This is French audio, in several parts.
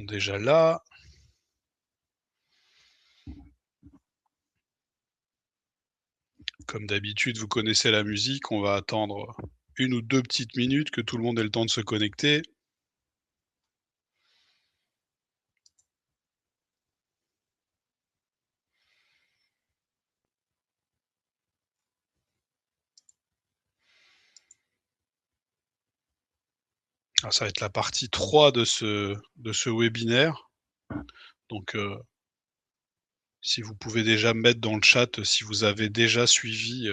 sont déjà là. Comme d'habitude, vous connaissez la musique, on va attendre 1 ou 2 petites minutes que tout le monde ait le temps de se connecter. Alors ça va être la partie 3 de ce webinaire. Donc, si vous pouvez déjà me mettre dans le chat, si vous avez déjà suivi,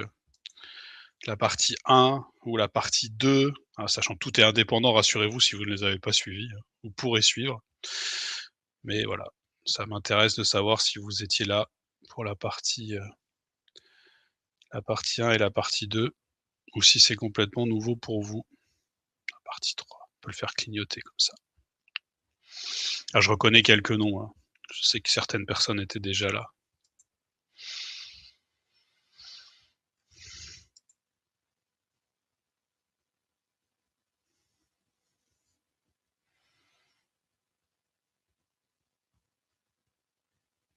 la partie 1 ou la partie 2, sachant que tout est indépendant, rassurez-vous si vous ne les avez pas suivis, vous pourrez suivre. Mais voilà, ça m'intéresse de savoir si vous étiez là pour la partie 1 et la partie 2 ou si c'est complètement nouveau pour vous. La partie 3, on peut le faire clignoter comme ça. Ah, je reconnais quelques noms, hein. Je sais que certaines personnes étaient déjà là.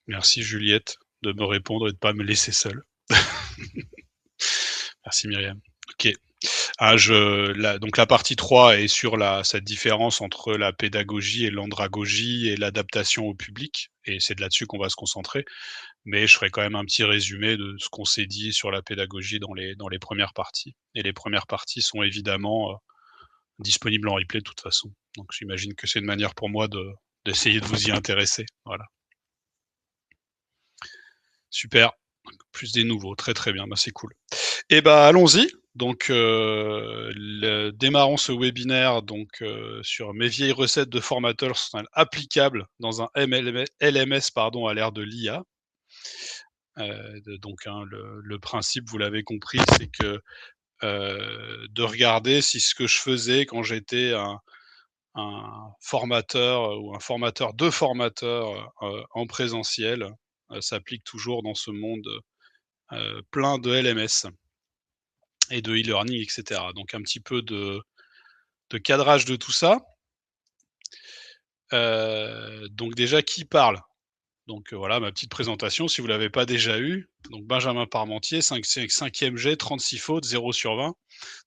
Merci Juliette de me répondre et de pas me laisser seul. Merci Myriam. OK. Donc la partie 3 est sur cette différence entre la pédagogie et l'andragogie et l'adaptation au public et c'est de là-dessus qu'on va se concentrer. Mais je ferai quand même un petit résumé de ce qu'on s'est dit sur la pédagogie dans les premières parties et les premières parties sont évidemment, disponibles en replay de toute façon. Donc j'imagine que c'est une manière pour moi d'essayer de vous y intéresser. Voilà. Super, plus des nouveaux, très, très bien, bah, c'est cool. Et bah, allons-y. Donc, démarrons ce webinaire sur mes vieilles recettes de formateur sont applicables dans un LMS pardon, à l'ère de l'IA. Le principe, vous l'avez compris, c'est que, de regarder si ce que je faisais quand j'étais un formateur ou un formateur de formateurs, en présentiel, s'applique toujours dans ce monde, plein de LMS et de e-learning et cetera. Donc un petit peu de cadrage de tout ça. Donc déjà qui parle? Donc, voilà ma petite présentation si vous l'avez pas déjà eue. Donc Benjamin Parmentier, 5e G, 36 fautes, 0/20.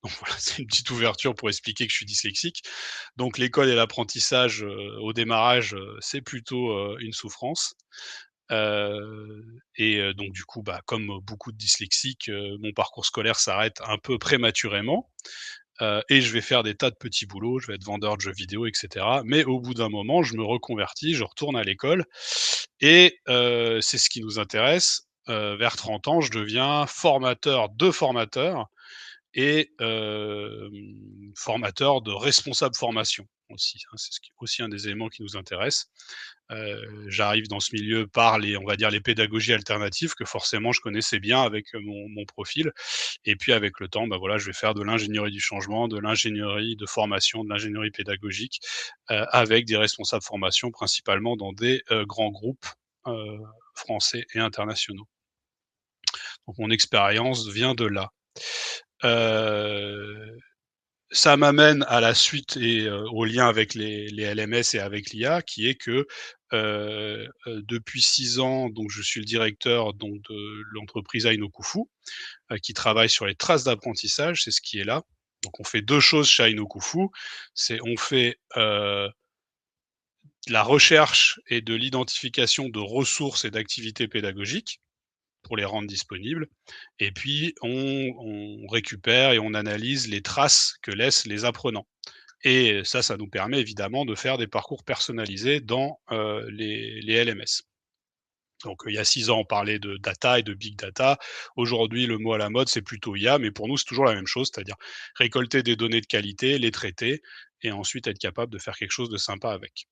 Donc voilà, c'est une petite ouverture pour expliquer que je suis dyslexique. Donc l'école et l'apprentissage, au démarrage, c'est plutôt, une souffrance. Donc du coup, bah, comme beaucoup de dyslexiques, mon parcours scolaire s'arrête un peu prématurément. Et je vais faire des tas de petits boulots, je vais être vendeur de jeux vidéo et cetera. Mais au bout d'un moment, je me reconvertis, je retourne à l'école et c'est ce qui nous intéresse, vers 30 ans, je deviens formateur de formateurs et formateur de responsables formation aussi, hein. C'est aussi un des éléments qui nous intéresse. J'arrive dans ce milieu par on va dire les pédagogies alternatives que forcément je connaissais bien avec mon profil et puis avec le temps, bah, voilà, je vais faire de l'ingénierie du changement, de l'ingénierie de formation, de l'ingénierie pédagogique, avec des responsables formation principalement dans des, grands groupes, heu, français et internationaux. Donc mon expérience vient de là. Heu Ça m'amène à la suite et au lien avec les LMS et avec l'IA qui est que, depuis 6 ans, donc je suis le directeur donc de l'entreprise Ainokufu, qui travaille sur les traces d'apprentissage, c'est ce qui est là. Donc on fait 2 choses chez Ainokufu, c'est on fait, de la recherche et de l'identification de ressources et d'activités pédagogiques pour les rendre disponibles et puis on récupère et on analyse les traces que laissent les apprenants. Et ça nous permet évidemment de faire des parcours personnalisés dans, les LMS. Donc, il y a 6 ans, on parlait de data et de big data. Aujourd'hui, le mot à la mode, c'est plutôt IA, mais pour nous, c'est toujours la même chose, c'est-à-dire récolter des données de qualité, les traiter et ensuite être capable de faire quelque chose de sympa avec.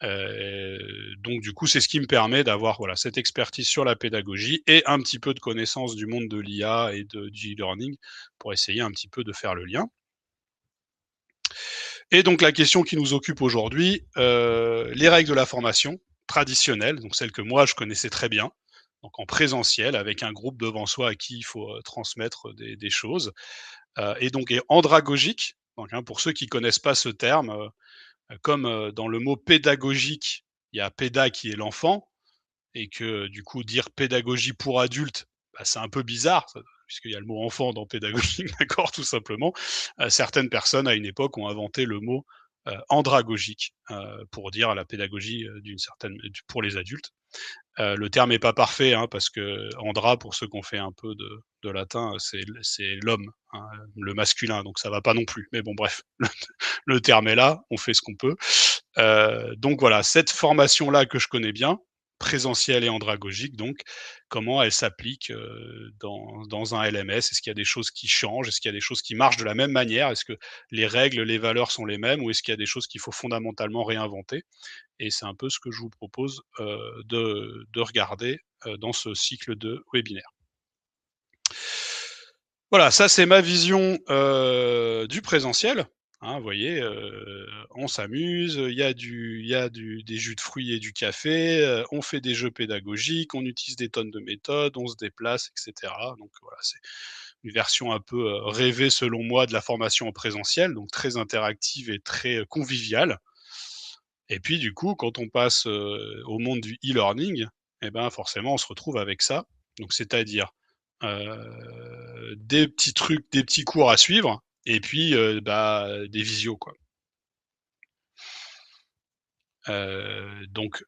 Donc du coup, c'est ce qui me permet d'avoir, voilà, cette expertise sur la pédagogie et un petit peu de connaissance du monde de l'IA et du e-learning pour essayer un petit peu de faire le lien. Et donc la question qui nous occupe aujourd'hui, les règles de la formation traditionnelles, donc celles que moi je connaissais très bien, donc en présentiel avec un groupe devant soi à qui il faut, transmettre des choses, et andragogique, donc pour ceux qui connaissent pas ce terme, comme, dans le mot pédagogique, il y a péda qui est l'enfant et que du coup dire pédagogie pour adultes, bah, c'est un peu bizarre, puisqu'il y a le mot enfant dans pédagogie, d'accord, tout simplement. Certaines personnes à une époque ont inventé le mot andragogique pour dire la pédagogie d'une certaine pour les adultes. Le terme est pas parfait, hein, parce que andra, pour ceux qui ont fait un peu de latin, c'est l'homme, hein, le masculin, donc ça va pas non plus. Mais bon, bref, le terme est là, on fait ce qu'on peut. Donc voilà, cette formation-là que je connais bien, présentielle et andragogique donc, comment elle s'applique, dans un LMS? Est-ce qu'il y a des choses qui changent? Est-ce qu'il y a des choses qui marchent de la même manière? Est-ce que les règles, les valeurs sont les mêmes ou est-ce qu'il y a des choses qu'il faut fondamentalement réinventer? Et c'est un peu ce que je vous propose, de regarder, dans ce cycle de webinaire. Voilà, ça c'est ma vision, du présentiel, hein, vous voyez, on s'amuse, il y a des jus de fruits et du café, on fait des jeux pédagogiques, on utilise des tonnes de méthodes, on se déplace et cetera. Donc voilà, c'est une version un peu, rêvée selon moi de la formation en présentiel, donc très interactive et très, conviviale. Et puis du coup, quand on passe, au monde du e-learning, et ben, forcément on se retrouve avec ça. Donc c'est-à-dire, des petits trucs, des petits cours à suivre et puis, bah, des visios quoi. Donc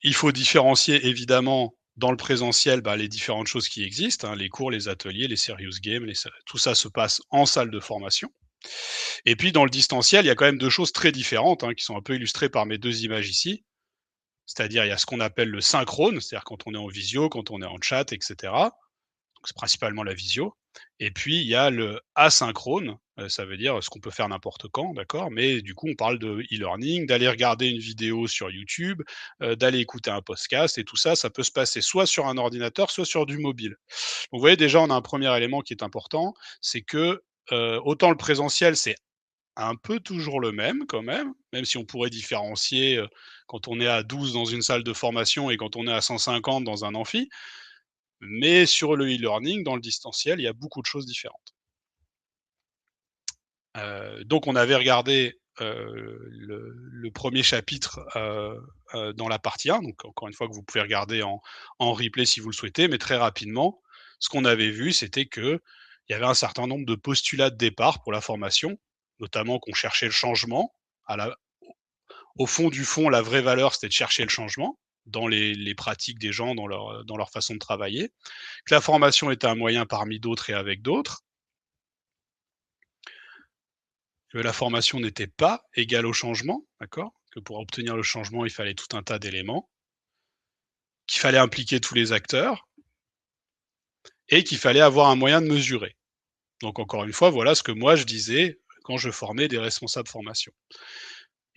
il faut différencier évidemment dans le présentiel, bah, les différentes choses qui existent, hein, les cours, les ateliers, les serious games, tout ça se passe en salle de formation. Et puis dans le distanciel, il y a quand même 2 choses très différentes, hein, qui sont un peu illustrées par mes 2 images ici. C'est-à-dire, il y a ce qu'on appelle le synchrone, c'est-à-dire quand on est en visio, quand on est en chat, et cetera. Donc c'est principalement la visio. Et puis il y a le asynchrone, ça veut dire ce qu'on peut faire n'importe quand, d'accord? Mais du coup, on parle de e-learning, d'aller regarder une vidéo sur YouTube, d'aller écouter un podcast et tout ça, ça peut se passer soit sur un ordinateur, soit sur du mobile. Donc vous voyez déjà, on a un premier élément qui est important, c'est que, autant le présentiel, c'est un peu toujours le même quand même, même si on pourrait différencier, quand on est à 12 dans une salle de formation et quand on est à 150 dans un amphi. Mais sur le e-learning, dans le distanciel, il y a beaucoup de choses différentes. Donc on avait regardé, le 1er chapitre, dans la partie 1, donc encore une fois que vous pouvez regarder en replay si vous le souhaitez, mais très rapidement, ce qu'on avait vu, c'était qu'il y avait un certain nombre de postulats de départ pour la formation, notamment qu'on cherchait le changement. À la Au fond du fond, la vraie valeur, c'était de chercher le changement dans les pratiques des gens, dans leur façon de travailler, que la formation était un moyen parmi d'autres et avec d'autres, que la formation n'était pas égale au changement, d'accord? Que pour obtenir le changement, il fallait tout un tas d'éléments, qu'il fallait impliquer tous les acteurs et qu'il fallait avoir un moyen de mesurer. Donc encore une fois, voilà ce que moi je disais quand je formais des responsables formation.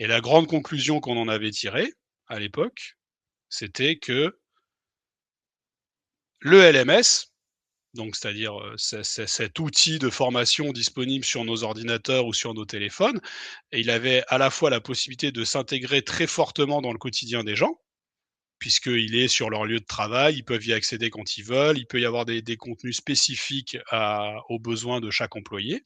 Et la grande conclusion qu'on en avait tirée à l'époque, c'était que le LMS, donc c'est-à-dire, cet outil de formation disponible sur nos ordinateurs ou sur nos téléphones, et il avait à la fois la possibilité de s'intégrer très fortement dans le quotidien des gens, puisqu'il est sur leur lieu de travail, ils peuvent y accéder quand ils veulent, il peut y avoir des contenus spécifiques aux besoins de chaque employé,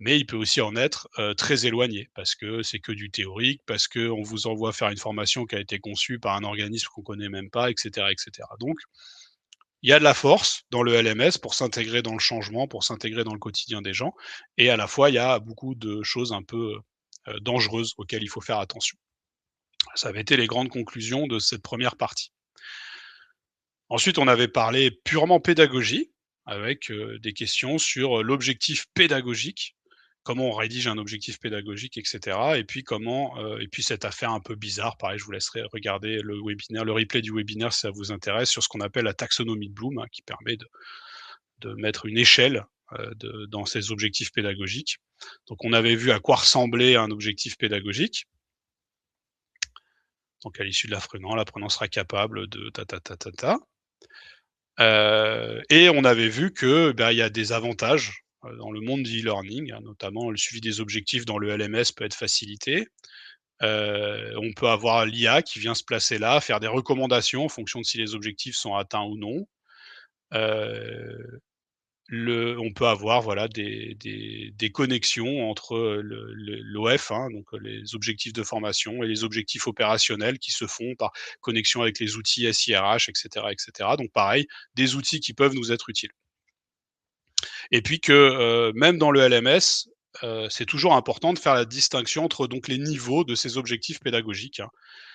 mais il peut aussi en être, très éloigné, parce que c'est que du théorique, parce qu'on vous envoie faire une formation qui a été conçue par un organisme qu'on connaît même pas, et cetera, et cetera. Donc il y a de la force dans le LMS pour s'intégrer dans le changement, pour s'intégrer dans le quotidien des gens et à la fois, il y a beaucoup de choses un peu, dangereuses auxquelles il faut faire attention. Ça avait été les grandes conclusions de cette première partie. Ensuite, on avait parlé purement pédagogie avec, des questions sur, l'objectif pédagogique, comment on rédige un objectif pédagogique et cetera et puis comment, et puis cette affaire un peu bizarre, pareil, je vous laisserai regarder le replay du webinaire si ça vous intéresse, sur ce qu'on appelle la taxonomie de Bloom, hein, qui permet de mettre une échelle, dans ces objectifs pédagogiques. Donc on avait vu à quoi ressemblait un objectif pédagogique. Donc à l'issue de l'apprenant sera capable de ta ta ta ta ta. Et on avait vu que, bah, il y a des avantages, dans le monde du e-learning, hein, notamment le suivi des objectifs dans le LMS peut être facilité. On peut avoir l'IA qui vient se placer là, faire des recommandations en fonction de si les objectifs sont atteints ou non. Heu on peut avoir voilà des connexions entre, l'OF, hein, donc les objectifs de formation et les objectifs opérationnels qui se font par connexion avec les outils SIRH et cetera et cetera. Donc pareil, des outils qui peuvent nous être utiles. Et puis que, même dans le LMS, c'est toujours important de faire la distinction entre donc les niveaux de ces objectifs pédagogiques, hein.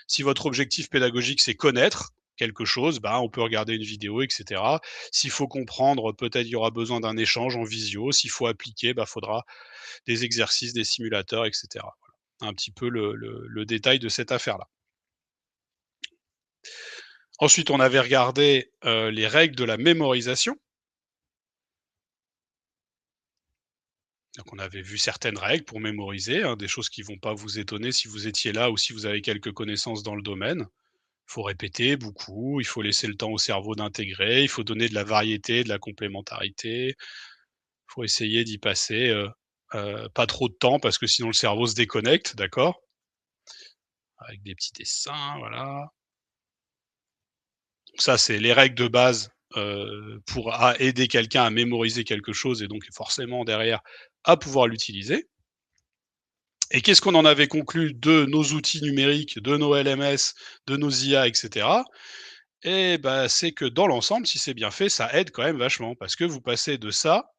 Si votre objectif pédagogique, c'est connaître quelque chose, bah, on peut regarder une vidéo et cetera. S'il faut comprendre, peut-être il y aura besoin d'un échange en visio. S'il faut appliquer, bah, faudra des exercices, des simulateurs et cetera. Voilà, un petit peu le détail de cette affaire-là. Ensuite, on avait regardé, les règles de la mémorisation. Donc on avait vu certaines règles pour mémoriser, hein, des choses qui vont pas vous étonner si vous étiez là ou si vous avez quelques connaissances dans le domaine. Il faut répéter beaucoup, il faut laisser le temps au cerveau d'intégrer, il faut donner de la variété, de la complémentarité. Il faut essayer d'y passer, pas trop de temps parce que sinon le cerveau se déconnecte, d'accord? Avec des petits dessins, voilà. Donc ça, c'est les règles de base, pour aider quelqu'un à mémoriser quelque chose et donc forcément derrière à pouvoir l'utiliser. Et qu'est-ce qu'on en avait conclu de nos outils numériques, de nos LMS, de nos IA et cetera? Et bah, c'est que dans l'ensemble, si c'est bien fait, ça aide quand même vachement parce que vous passez de ça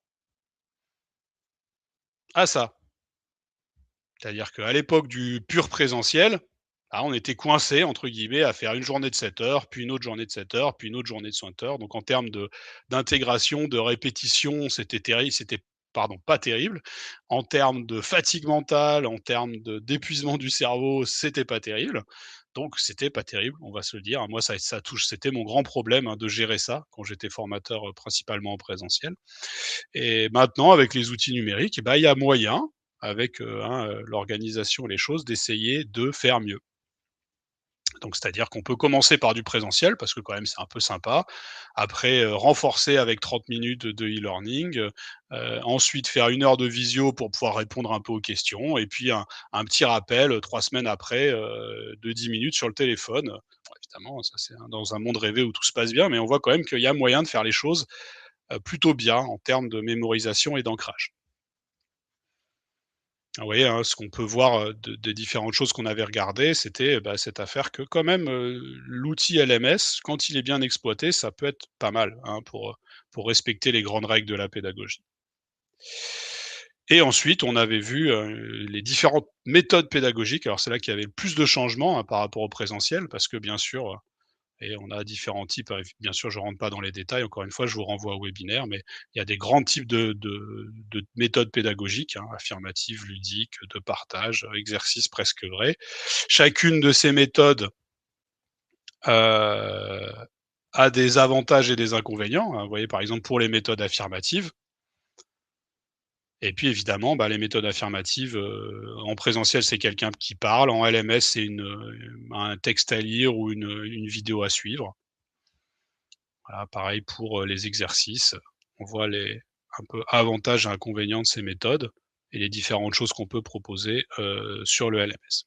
à ça. C'est-à-dire qu'à l'époque du pur présentiel, ah, on était «coincés» entre guillemets à faire une journée de 7 heures, puis une autre journée de 7 heures, puis une autre journée de 5 heures. Donc en termes d'intégration, de répétition, c'était pardon, pas terrible. En termes de fatigue mentale, en termes d'épuisement du cerveau, c'était pas terrible. Donc c'était pas terrible, on va se le dire. Moi, ça touche c'était mon grand problème, hein, de gérer ça quand j'étais formateur, principalement en présentiel. Et maintenant, avec les outils numériques, eh ben, il y a moyen, avec, hein, l'organisation et les choses, d'essayer de faire mieux. Donc c'est-à-dire qu'on peut commencer par du présentiel parce que quand même c'est un peu sympa. Après, renforcer avec 30 minutes de e-learning, ensuite faire 1 heure de visio pour pouvoir répondre un peu aux questions et puis un petit rappel, 3 semaines après, de 10 minutes sur le téléphone. Bon évidemment, ça c'est dans un monde rêvé où tout se passe bien, mais on voit quand même qu'il y a moyen de faire les choses, plutôt bien en termes de mémorisation et d'ancrage. Vous voyez, hein, ce qu'on peut voir, de différentes choses qu'on avait regardées, c'était, bah, cette affaire que quand même, l'outil LMS, quand il est bien exploité, ça peut être pas mal, hein, pour respecter les grandes règles de la pédagogie. Et ensuite, on avait vu, les différentes méthodes pédagogiques. Alors c'est là qu'il y avait le plus de changements, hein, par rapport au présentiel parce que bien sûr, et on a différents types, bien sûr, je rentre pas dans les détails, encore une fois, je vous renvoie au webinaire, mais il y a des grands types de méthodes pédagogiques, hein, affirmatives, ludiques, de partage, exercices presque vrais. Chacune de ces méthodes, heu, a des avantages et des inconvénients, hein. Vous voyez, par exemple, pour les méthodes affirmatives et puis évidemment, bah, les méthodes affirmatives, en présentiel, c'est quelqu'un qui parle, en LMS, c'est un texte à lire ou une vidéo à suivre. Voilà, pareil pour, les exercices. On voit les un peu avantages et inconvénients de ces méthodes et les différentes choses qu'on peut proposer, sur le LMS.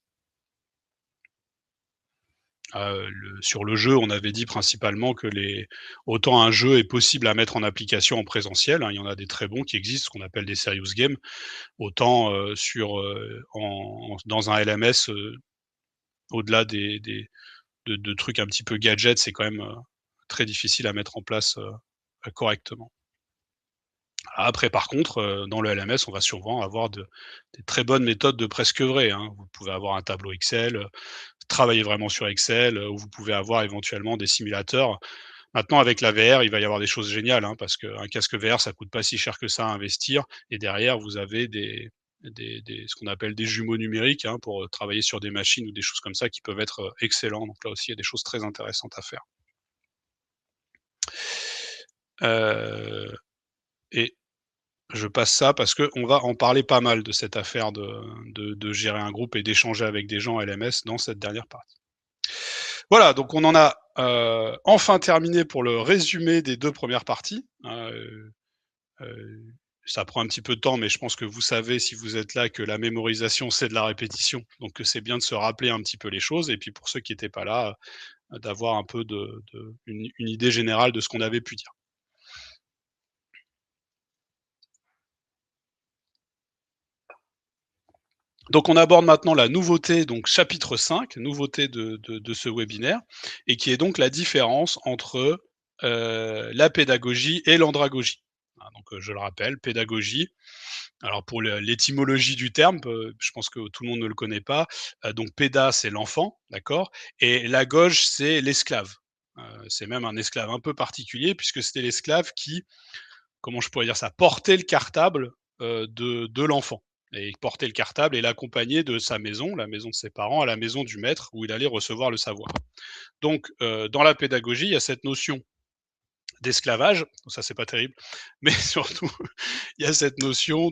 Sur le jeu, on avait dit principalement que autant un jeu est possible à mettre en application en présentiel, hein, il y en a des très bons qui existent, ce qu'on appelle des serious games, autant, dans un LMS, au-delà de trucs un petit peu gadgets, c'est quand même, très difficile à mettre en place, correctement. Après par contre, dans le LMS, on va souvent avoir des très bonnes méthodes de presque vrai, hein. Vous pouvez avoir un tableau Excel, travailler vraiment sur Excel, ou vous pouvez avoir éventuellement des simulateurs. Maintenant avec la VR, il va y avoir des choses géniales, hein, parce qu'un casque VR, ça coûte pas si cher que ça à investir et derrière vous avez des ce qu'on appelle des jumeaux numériques, hein, pour, travailler sur des machines ou des choses comme ça qui peuvent être, excellents. Donc là aussi, il y a des choses très intéressantes à faire. Heu et Je passe ça parce qu'on va en parler pas mal de cette affaire de gérer un groupe et d'échanger avec des gens LMS dans cette dernière partie. Voilà, donc on en a, enfin terminé pour le résumé des 2 premières parties, hein, ça prend un petit peu de temps, mais je pense que vous savez, si vous êtes là, que la mémorisation, c'est de la répétition, donc que c'est bien de se rappeler un petit peu les choses et puis pour ceux qui étaient pas là, d'avoir un peu une idée générale de ce qu'on avait pu dire. Donc on aborde maintenant la nouveauté, donc chapitre 5, nouveauté de ce webinaire, et qui est donc la différence entre, la pédagogie et l'andragogie. Hein, donc, je le rappelle, pédagogie, alors pour l'étymologie du terme, je pense que tout le monde ne le connaît pas, donc péda, c'est l'enfant, d'accord? Et l'agoge, c'est l'esclave. C'est même un esclave un peu particulier puisque c'était l'esclave qui, comment je pourrais dire ça? Portait le cartable, de l'enfant, et portait le cartable et l'accompagnait de sa maison, la maison de ses parents, à la maison du maître où il allait recevoir le savoir. Donc, dans la pédagogie, il y a cette notion d'esclavage, ça c'est pas terrible, mais surtout il y a cette notion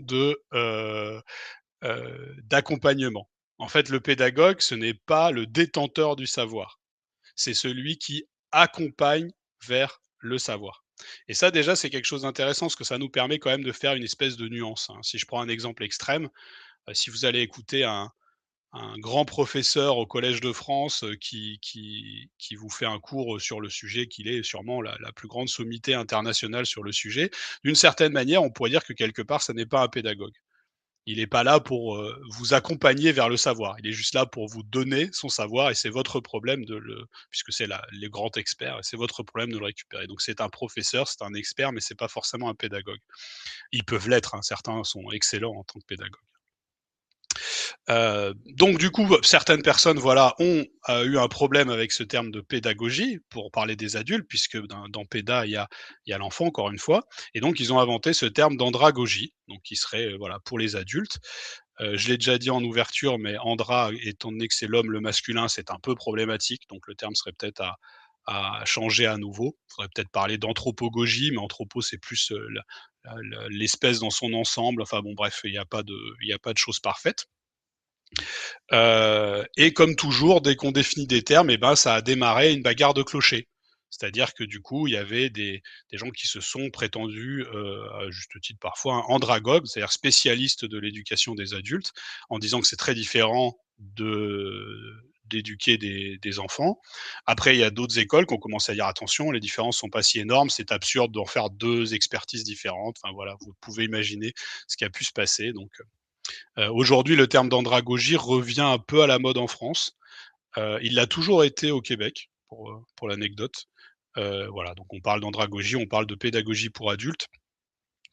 d'accompagnement. En fait, le pédagogue, ce n'est pas le détenteur du savoir, c'est celui qui accompagne vers le savoir. Et ça, déjà, c'est quelque chose d'intéressant parce que ça nous permet quand même de faire une espèce de nuance, hein. Si je prends un exemple extrême, si vous allez écouter un grand professeur au Collège de France, qui vous fait un cours, sur le sujet, qu'il est sûrement la plus grande sommité internationale sur le sujet, d'une certaine manière, on pourrait dire que quelque part, ça n'est pas un pédagogue. Il n'est pas là pour, vous accompagner vers le savoir. Il est juste là pour vous donner son savoir et c'est votre problème de le puisque c'est la les grands experts, c'est votre problème de le récupérer. Donc c'est un professeur, c'est un expert, mais c'est pas forcément un pédagogue. Ils peuvent l'être, hein, certains sont excellents en tant que pédagogues. Donc du coup, certaines personnes, voilà, ont, eu un problème avec ce terme de pédagogie, pour parler des adultes, puisque dans péda, il y a l'enfant, encore une fois, et donc ils ont inventé ce terme d'andragogie, donc qui serait, voilà, pour les adultes. Je l'ai déjà dit en ouverture, mais andra, étant donné que c'est l'homme, le masculin, c'est un peu problématique, donc le terme serait peut-être à changer à nouveau. Il faudrait peut-être parler d'anthropogogie, mais anthropo, c'est plus, l'espèce dans son ensemble. Enfin bon, bref, il y a pas de chose parfaite. Et comme toujours, dès qu'on définit des termes, et ben, ça a démarré une bagarre de clochers. C'est-à-dire que du coup, il y avait des gens qui se sont prétendus, à juste titre parfois, hein, andragogues, c'est-à-dire spécialistes de l'éducation des adultes, en disant que c'est très différent d'éduquer des enfants. Après, il y a d'autres écoles qui ont commencé à dire attention, les différences sont pas si énormes, c'est absurde d'en faire deux expertises différentes. Enfin voilà, vous pouvez imaginer ce qui a pu se passer. Donc, aujourd'hui, le terme d'andragogie revient un peu à la mode en France. Il l'a toujours été au Québec, pour l'anecdote. Voilà, donc on parle d'andragogie, on parle de pédagogie pour adultes.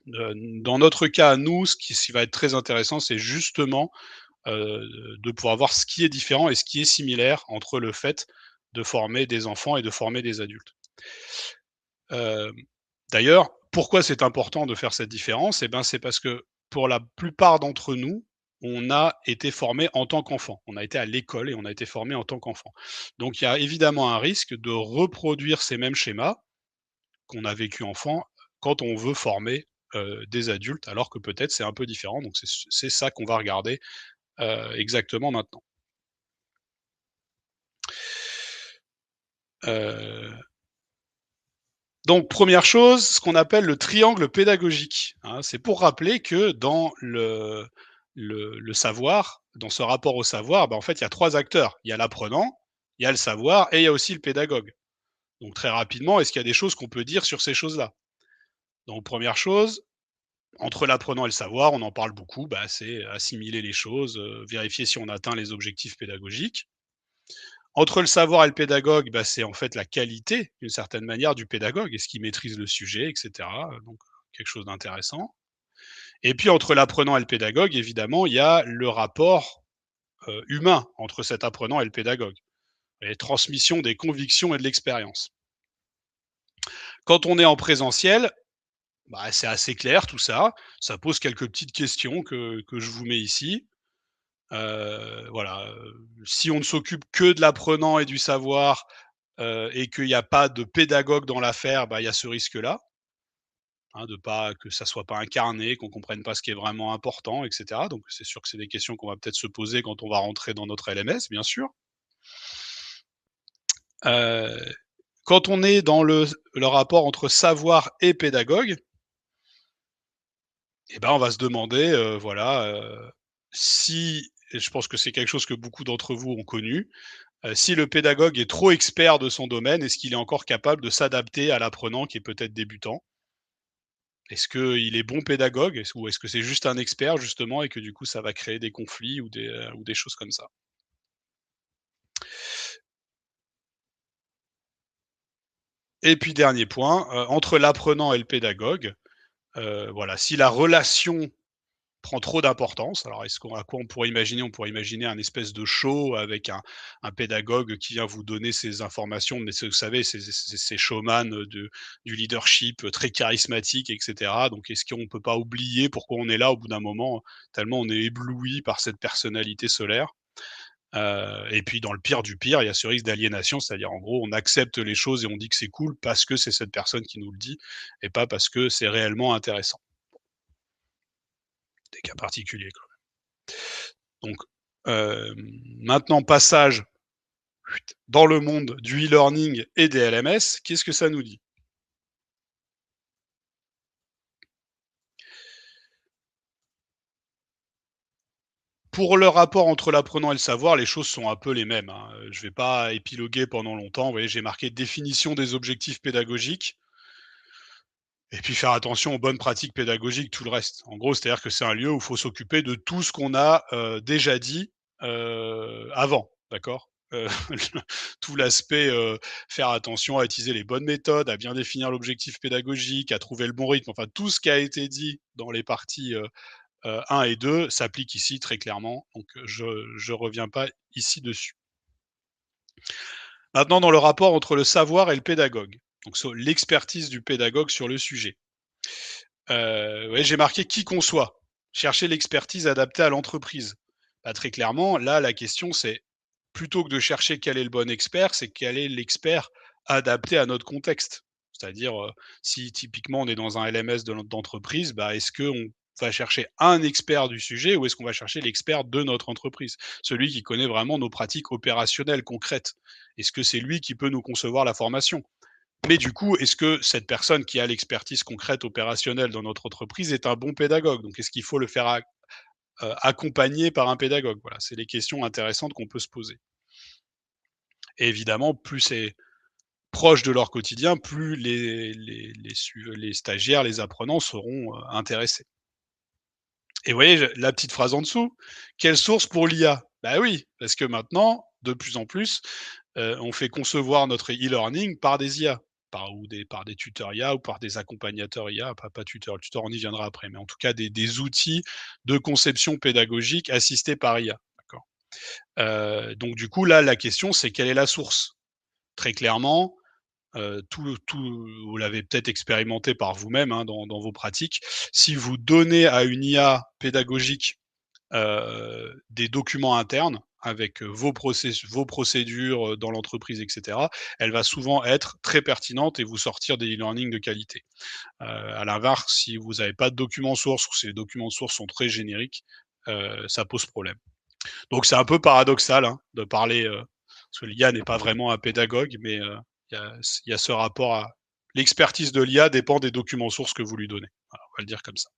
Dans notre cas à nous, ce qui va être très intéressant, c'est justement, de pouvoir voir ce qui est différent et ce qui est similaire entre le fait de former des enfants et de former des adultes. Hem, D'ailleurs, pourquoi c'est important de faire cette différence? Et ben, c'est parce que pour la plupart d'entre nous, on a été formé en tant qu'enfant. On a été à l'école et on a été formé en tant qu'enfant. Donc il y a évidemment un risque de reproduire ces mêmes schémas qu'on a vécu enfant quand on veut former, des adultes, alors que peut-être c'est un peu différent. Donc c'est ça qu'on va regarder, exactement maintenant. Heu Donc première chose, ce qu'on appelle le triangle pédagogique, hein. C'est pour rappeler que dans le savoir, dans ce rapport au savoir, bah, en fait, il y a 3 acteurs. Il y a l'apprenant, il y a le savoir et il y a aussi le pédagogue. Donc très rapidement, est-ce qu'il y a des choses qu'on peut dire sur ces choses-là? Donc première chose, entre l'apprenant et le savoir, on en parle beaucoup, bah, c'est assimiler les choses, vérifier si on atteint les objectifs pédagogiques. Entre le savoir et le pédagogue, bah, c'est en fait la qualité, d'une certaine manière, du pédagogue. Est-ce qu'il maîtrise le sujet, et cetera, donc quelque chose d'intéressant. Et puis entre l'apprenant et le pédagogue, évidemment, il y a le rapport, humain entre cet apprenant et le pédagogue, et transmission des convictions et de l'expérience. Quand on est en présentiel, bah, c'est assez clair tout ça. Ça pose quelques petites questions que je vous mets ici. Voilà, si on ne s'occupe que de l'apprenant et du savoir, et qu'il y a pas de pédagogue dans l'affaire, bah, il y a ce risque-là, hein, de pas que ça soit pas incarné, qu'on comprenne pas ce qui est vraiment important, et cetera. Donc c'est sûr que c'est des questions qu'on va peut-être se poser quand on va rentrer dans notre LMS, bien sûr. Heu, Quand on est dans le rapport entre savoir et pédagogue, et ben, on va se demander, voilà, si, et je pense que c'est quelque chose que beaucoup d'entre vous ont connu, si le pédagogue est trop expert de son domaine, est-ce qu'il est encore capable de s'adapter à l'apprenant qui est peut-être débutant? Est-ce qu'il est bon pédagogue? Ou est-ce que c'est juste un expert justement et que du coup ça va créer des conflits ou des choses comme ça? Et puis dernier point, entre l'apprenant et le pédagogue, voilà, si la relation prend trop d'importance. Alors est-ce qu'on à quoi on pourrait imaginer? On pourrait imaginer un espèce de show avec un pédagogue qui vient vous donner ses informations, mais c'est vous savez, ces showman, du leadership, très charismatique et cetera. Donc est-ce qu'on peut pas oublier pourquoi on est là au bout d'un moment, tellement on est ébloui par cette personnalité solaire? Et puis dans le pire du pire, il y a ce risque d'aliénation, c'est-à-dire en gros, on accepte les choses et on dit que c'est cool parce que c'est cette personne qui nous le dit et pas parce que c'est réellement intéressant. Des cas particuliers, quoi. Donc, maintenant passage dans le monde du e-learning et des LMS, qu'est-ce que ça nous dit? Pour le rapport entre l'apprenant et le savoir, les choses sont un peu les mêmes, hein, je vais pas épiloguer pendant longtemps. Vous voyez, j'ai marqué définition des objectifs pédagogiques et puis faire attention aux bonnes pratiques pédagogiques, tout le reste. En gros, c'est-à-dire que c'est un lieu où il faut s'occuper de tout ce qu'on a, déjà dit, avant, d'accord? Tout l'aspect, faire attention à utiliser les bonnes méthodes, à bien définir l'objectif pédagogique, à trouver le bon rythme, enfin tout ce qui a été dit dans les parties, 1 et 2 s'applique ici très clairement, donc je reviens pas ici dessus. Maintenant dans le rapport entre le savoir et le pédagogue, donc sur l'expertise du pédagogue sur le sujet. Ouais, j'ai marqué qui conçoit, chercher l'expertise adaptée à l'entreprise. Bah, très clairement, là, la question c'est plutôt que de chercher quel est le bon expert, c'est quel est l'expert adapté à notre contexte. C'est-à-dire, si typiquement on est dans un LMS d'entreprise, bah, est-ce qu'on va chercher un expert du sujet ou est-ce qu'on va chercher l'expert de notre entreprise? Celui qui connaît vraiment nos pratiques opérationnelles concrètes. Est-ce que c'est lui qui peut nous concevoir la formation? Mais du coup, est-ce que cette personne qui a l'expertise concrète opérationnelle dans notre entreprise est un bon pédagogue? Donc est-ce qu'il faut le faire accompagner par un pédagogue? Voilà, c'est les questions intéressantes qu'on peut se poser. Et évidemment, plus c'est proche de leur quotidien, plus les stagiaires, les apprenants seront, intéressés. Et vous voyez, la petite phrase en dessous, quelle source pour l'IA? Bah oui, parce que maintenant, de plus en plus, on fait concevoir notre e-learning par des IA, par des tuteurs IA ou par des accompagnateurs IA, pas tuteurs, le tuteur on y viendra après, mais en tout cas des outils de conception pédagogique assistés par IA, d'accord? Donc du coup, là, la question, c'est quelle est la source? Très clairement, tout vous l'avez peut-être expérimenté par vous-même, hein, dans vos pratiques. Si vous donnez à une IA pédagogique, des documents internes avec, vos procédures, dans l'entreprise et cetera, elle va souvent être très pertinente et vous sortir des e-learning de qualité. À l'inverse, si vous n'avez pas de documents sources ou si les documents sources sont très génériques, ça pose problème. Donc c'est un peu paradoxal, hein, de parler, parce que l'IA n'est pas vraiment un pédagogue, mais, il y a ce rapport à l'expertise de l'IA dépend des documents sources que vous lui donnez. Voilà, on va le dire comme ça.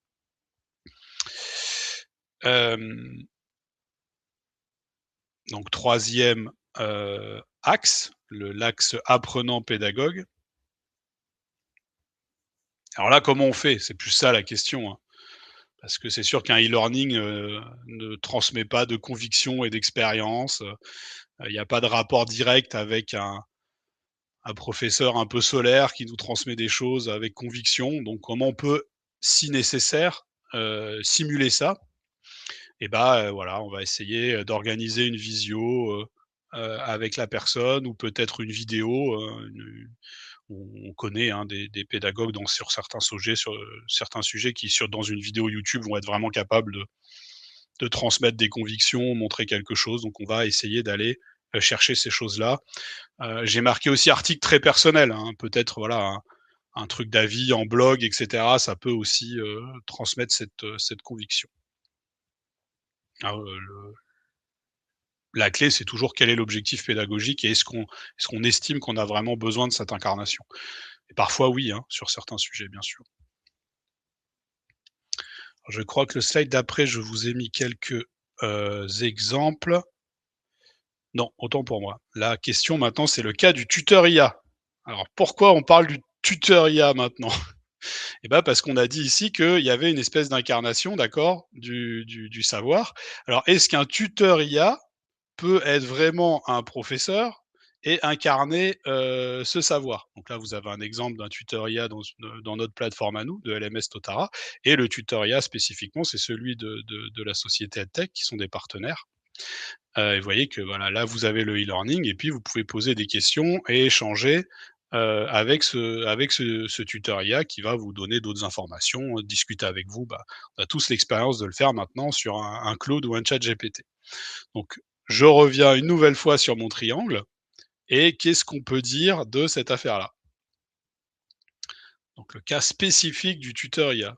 Hem, donc troisième axe, l'axe apprenant-pédagogue. Alors là, comment on fait? C'est plus ça la question, hein, parce que c'est sûr qu'un e-learning, ne transmet pas de conviction et d'expérience, il y a pas de rapport direct avec un professeur un peu solaire qui nous transmet des choses avec conviction. Donc comment on peut, si nécessaire, simuler ça? Et bah, voilà, on va essayer, d'organiser une visio, avec la personne ou peut-être une vidéo, on connaît, hein, des pédagogues sur certains sujets qui dans une vidéo YouTube vont être vraiment capables de transmettre des convictions, montrer quelque chose. Donc on va essayer d'aller, chercher ces choses-là. J'ai marqué aussi article très personnel, hein, peut-être voilà un truc d'avis en blog et cetera, ça peut aussi, transmettre cette conviction. Ah, la clé, c'est toujours quel est l'objectif pédagogique et est-ce qu'on estime qu'on a vraiment besoin de cette incarnation? Et parfois oui, hein, sur certains sujets, bien sûr. Je crois que le slide d'après, je vous ai mis quelques, exemples. Non, autant pour moi. La question maintenant, c'est le cas du tuteur IA. Alors pourquoi on parle du tuteur IA maintenant? Et ben parce qu'on a dit ici qu'il y avait une espèce d'incarnation, d'accord, du savoir. Alors, est-ce qu'un tuteur IA peut être vraiment un professeur et incarner, ce savoir? Donc là, vous avez un exemple d'un tuteur IA dans notre plateforme à nous, de LMS Totara, et le tuteur IA spécifiquement, c'est celui de la société EdTech qui sont des partenaires. Et vous voyez que voilà, là, vous avez le e-learning et puis vous pouvez poser des questions et échanger, avec ce tuteur IA qui va vous donner d'autres informations, discuter avec vous. Bah, on a tous l'expérience de le faire maintenant sur un Claude ou un ChatGPT. Donc je reviens une nouvelle fois sur mon triangle et qu'est-ce qu'on peut dire de cette affaire-là? Donc le cas spécifique du tuteur IA.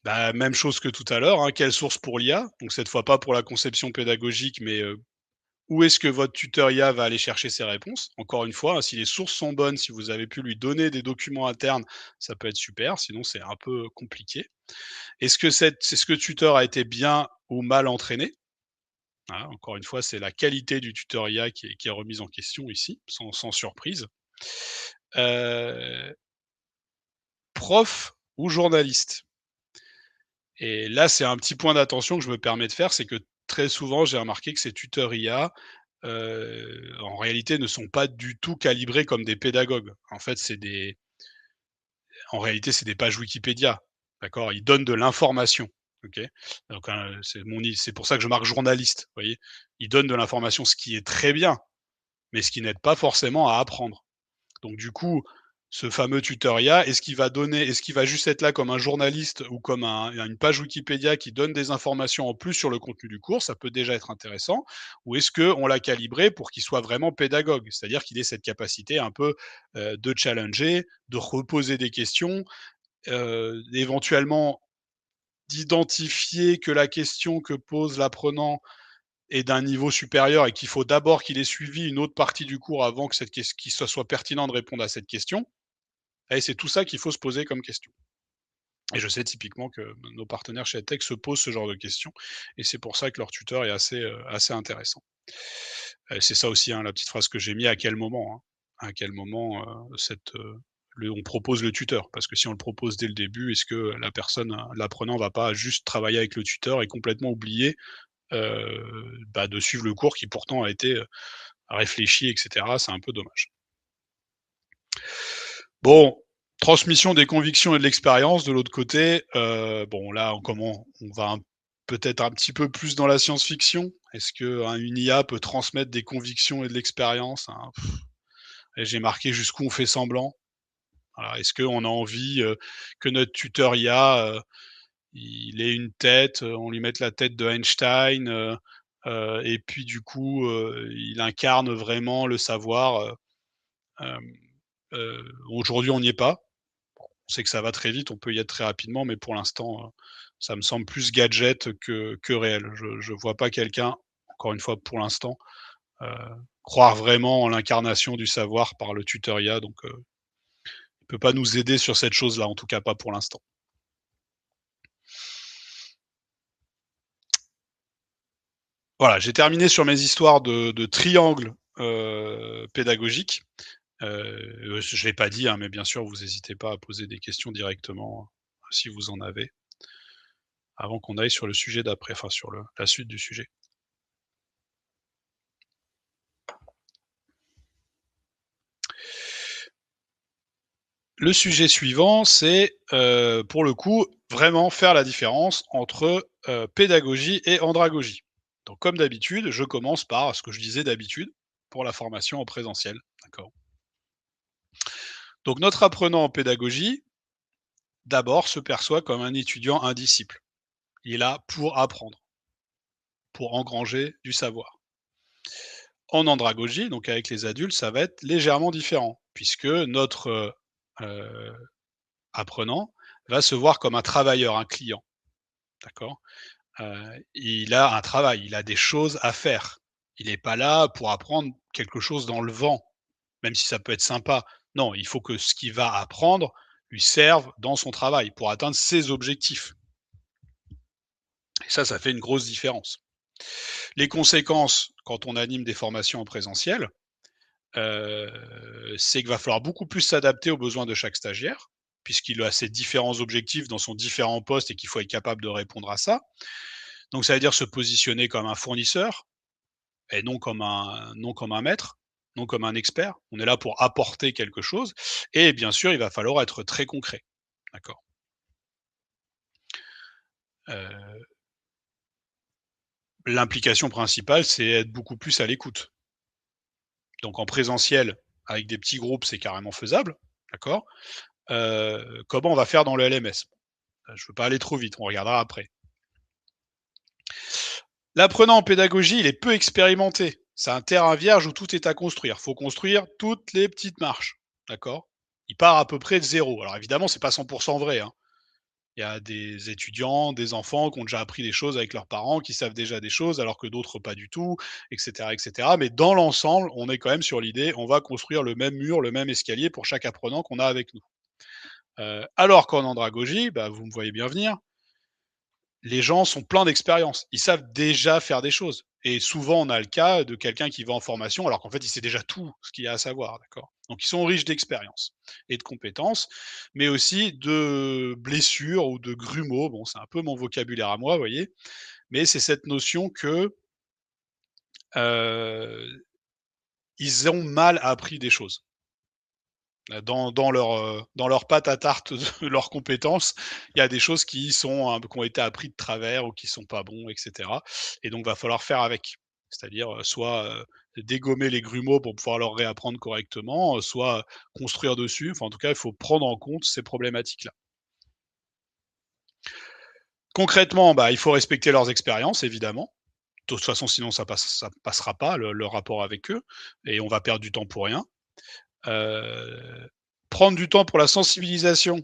Bah, même chose que tout à l'heure, hein, quelle source pour l'IA? Donc cette fois pas pour la conception pédagogique, mais où est-ce que votre tuteur IA va aller chercher ses réponses? Encore une fois, hein, si les sources sont bonnes, si vous avez pu lui donner des documents internes, ça peut être super, sinon c'est un peu compliqué. Est-ce que le tuteur a été bien ou mal entraîné? Voilà, encore une fois, c'est la qualité du tuteur IA qui est remise en question ici, sans surprise. Heu, Prof ou journaliste? Et là, c'est un petit point d'attention que je me permets de faire, c'est que très souvent, j'ai remarqué que ces tuteurs IA, en réalité, ne sont pas du tout calibrés comme des pédagogues. En fait, en réalité, c'est des pages Wikipédia, d'accord? Ils donnent de l'information, OK? Donc, c'est pour ça que je marque journaliste, vous voyez? Ils donnent de l'information, ce qui est très bien, mais ce qui n'aide pas forcément à apprendre. Donc du coup, ce fameux tuteur IA, est-ce qu'il va juste être là comme un journaliste ou comme une page Wikipédia qui donne des informations en plus sur le contenu du cours? Ça peut déjà être intéressant. Ou est-ce qu'on l'a calibré pour qu'il soit vraiment pédagogue? C'est-à-dire qu'il ait cette capacité un peu, de challenger, de reposer des questions, éventuellement d'identifier que la question que pose l'apprenant est d'un niveau supérieur et qu'il faut d'abord qu'il ait suivi une autre partie du cours avant que qu'il soit pertinent de répondre à cette question. Et c'est tout ça qu'il faut se poser comme question. Et je sais typiquement que nos partenaires chez EdTech se posent ce genre de questions et c'est pour ça que leur tuteur est assez intéressant. C'est ça aussi, hein, la petite phrase que j'ai mis: «À quel moment?» hein. À quel moment, on propose le tuteur? Parce que si on le propose dès le début, est-ce que l'apprenant va pas juste travailler avec le tuteur et complètement oublier, bah, de suivre le cours qui pourtant a été, réfléchi et cetera? C'est un peu dommage. Bon, transmission des convictions et de l'expérience de l'autre côté, bon là, on va peut-être un petit peu plus dans la science-fiction. Est-ce que une IA peut transmettre des convictions et de l'expérience, hein? Et j'ai marqué jusqu'où on fait semblant. Voilà, est-ce qu'on a envie, que notre tuteur IA, il ait une tête, on lui mette la tête de Einstein, et puis du coup, il incarne vraiment le savoir, hem, aujourd'hui on n'y est pas. On sait que ça va très vite, on peut y être très rapidement, mais pour l'instant, ça me semble plus gadget que réel. Je vois pas quelqu'un, encore une fois pour l'instant, heu, croire vraiment en l'incarnation du savoir par le tuteur IA, donc il peut pas nous aider sur cette chose-là, en tout cas pas pour l'instant. Voilà, j'ai terminé sur mes histoires de triangles, pédagogiques. Je l'ai pas dit, hein, mais bien sûr, vous hésitez pas à poser des questions directement, si vous en avez, avant qu'on aille sur le sujet d'après, enfin sur la suite du sujet. Le sujet suivant, c'est, pour le coup, vraiment faire la différence entre, pédagogie et andragogie. Donc comme d'habitude, je commence par ce que je disais d'habitude pour la formation en présentiel, d'accord? Donc notre apprenant en pédagogie, d'abord, se perçoit comme un étudiant, un disciple. Il est là pour apprendre, pour engranger du savoir. En andragogie, donc avec les adultes, ça va être légèrement différent puisque notre, apprenant va se voir comme un travailleur, un client, d'accord? Il a un travail, il a des choses à faire. Il n'est pas là pour apprendre quelque chose dans le vent, même si ça peut être sympa. Non, il faut que ce qu'il va apprendre lui serve dans son travail pour atteindre ses objectifs et ça fait une grosse différence. Les conséquences quand on anime des formations en présentiel, c'est qu'il va falloir beaucoup plus s'adapter aux besoins de chaque stagiaire, puisqu'il a ses différents objectifs dans son différent poste et qu'il faut être capable de répondre à ça. Donc ça veut dire se positionner comme un fournisseur et non comme un maître, non comme un expert. On est là pour apporter quelque chose et bien sûr, il va falloir être très concret. D'accord? Heu, L'implication principale, c'est être beaucoup plus à l'écoute. Donc en présentiel, avec des petits groupes, c'est carrément faisable, d'accord? Comment on va faire dans le LMS? Je veux pas aller trop vite, on regardera après. L'apprenant en pédagogie, il est peu expérimenté. C'est un terrain vierge où tout est à construire. Il faut construire toutes les petites marches, d'accord? Il part à peu près de zéro. Alors évidemment, c'est pas 100 vrai, hein. Il y a des étudiants, des enfants qui ont déjà appris des choses avec leurs parents, qui savent déjà des choses, alors que d'autres pas du tout, et cetera, et cetera. Mais dans l'ensemble, on est quand même sur l'idée, on va construire le même mur, le même escalier pour chaque apprenant qu'on a avec nous. Alors qu'en andragogie, bah, vous me voyez bien venir, les gens sont pleins d'expérience. Ils savent déjà faire des choses. Et souvent, on a le cas de quelqu'un qui va en formation, alors qu'en fait, il sait déjà tout ce qu'il y a à savoir, d'accord? Donc, ils sont riches d'expérience et de compétences, mais aussi de blessures ou de grumeaux. Bon, c'est un peu mon vocabulaire à moi, vous voyez? Mais c'est cette notion que, heu, ils ont mal appris des choses. Dans leur pâte à tarte de leurs compétences, il y a des choses qui ont été appris de travers ou qui sont pas bons et cetera et donc va falloir faire avec. C'est-à-dire, soit, dégommer les grumeaux pour pouvoir leur réapprendre correctement, soit construire dessus. Enfin, en tout cas, il faut prendre en compte ces problématiques-là. Concrètement, bah, il faut respecter leurs expériences évidemment. De toute façon, sinon ça passera pas le rapport avec eux et on va perdre du temps pour rien. Heu, Prendre du temps pour la sensibilisation.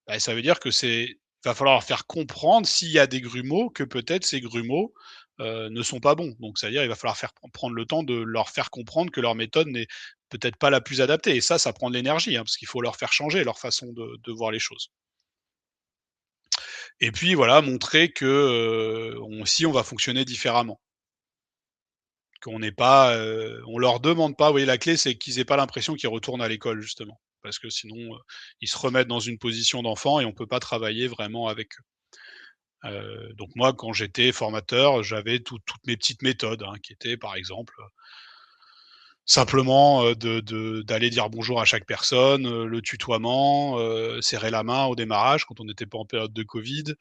Bah, ça veut dire que c'est va falloir leur faire comprendre s'il y a des grumeaux, que peut-être ces grumeaux, ne sont pas bons. Donc ça veut dire il va falloir prendre le temps de leur faire comprendre que leur méthode n'est peut-être pas la plus adaptée et ça prend de l'énergie, hein, parce qu'il faut leur faire changer leur façon de voir les choses. Et puis voilà, montrer que, on va fonctionner différemment. Qu'on n'est pas, on leur demande pas, vous voyez la clé c'est qu'ils aient pas l'impression qu'ils retournent à l'école justement. Parce que sinon, ils se remettent dans une position d'enfant et on peut pas travailler vraiment avec eux. Donc moi, quand j'étais formateur, j'avais toutes mes petites méthodes, hein, qui étaient par exemple, simplement, d'aller dire bonjour à chaque personne, le tutoiement, serrer la main au démarrage quand on n'était pas en période de covid,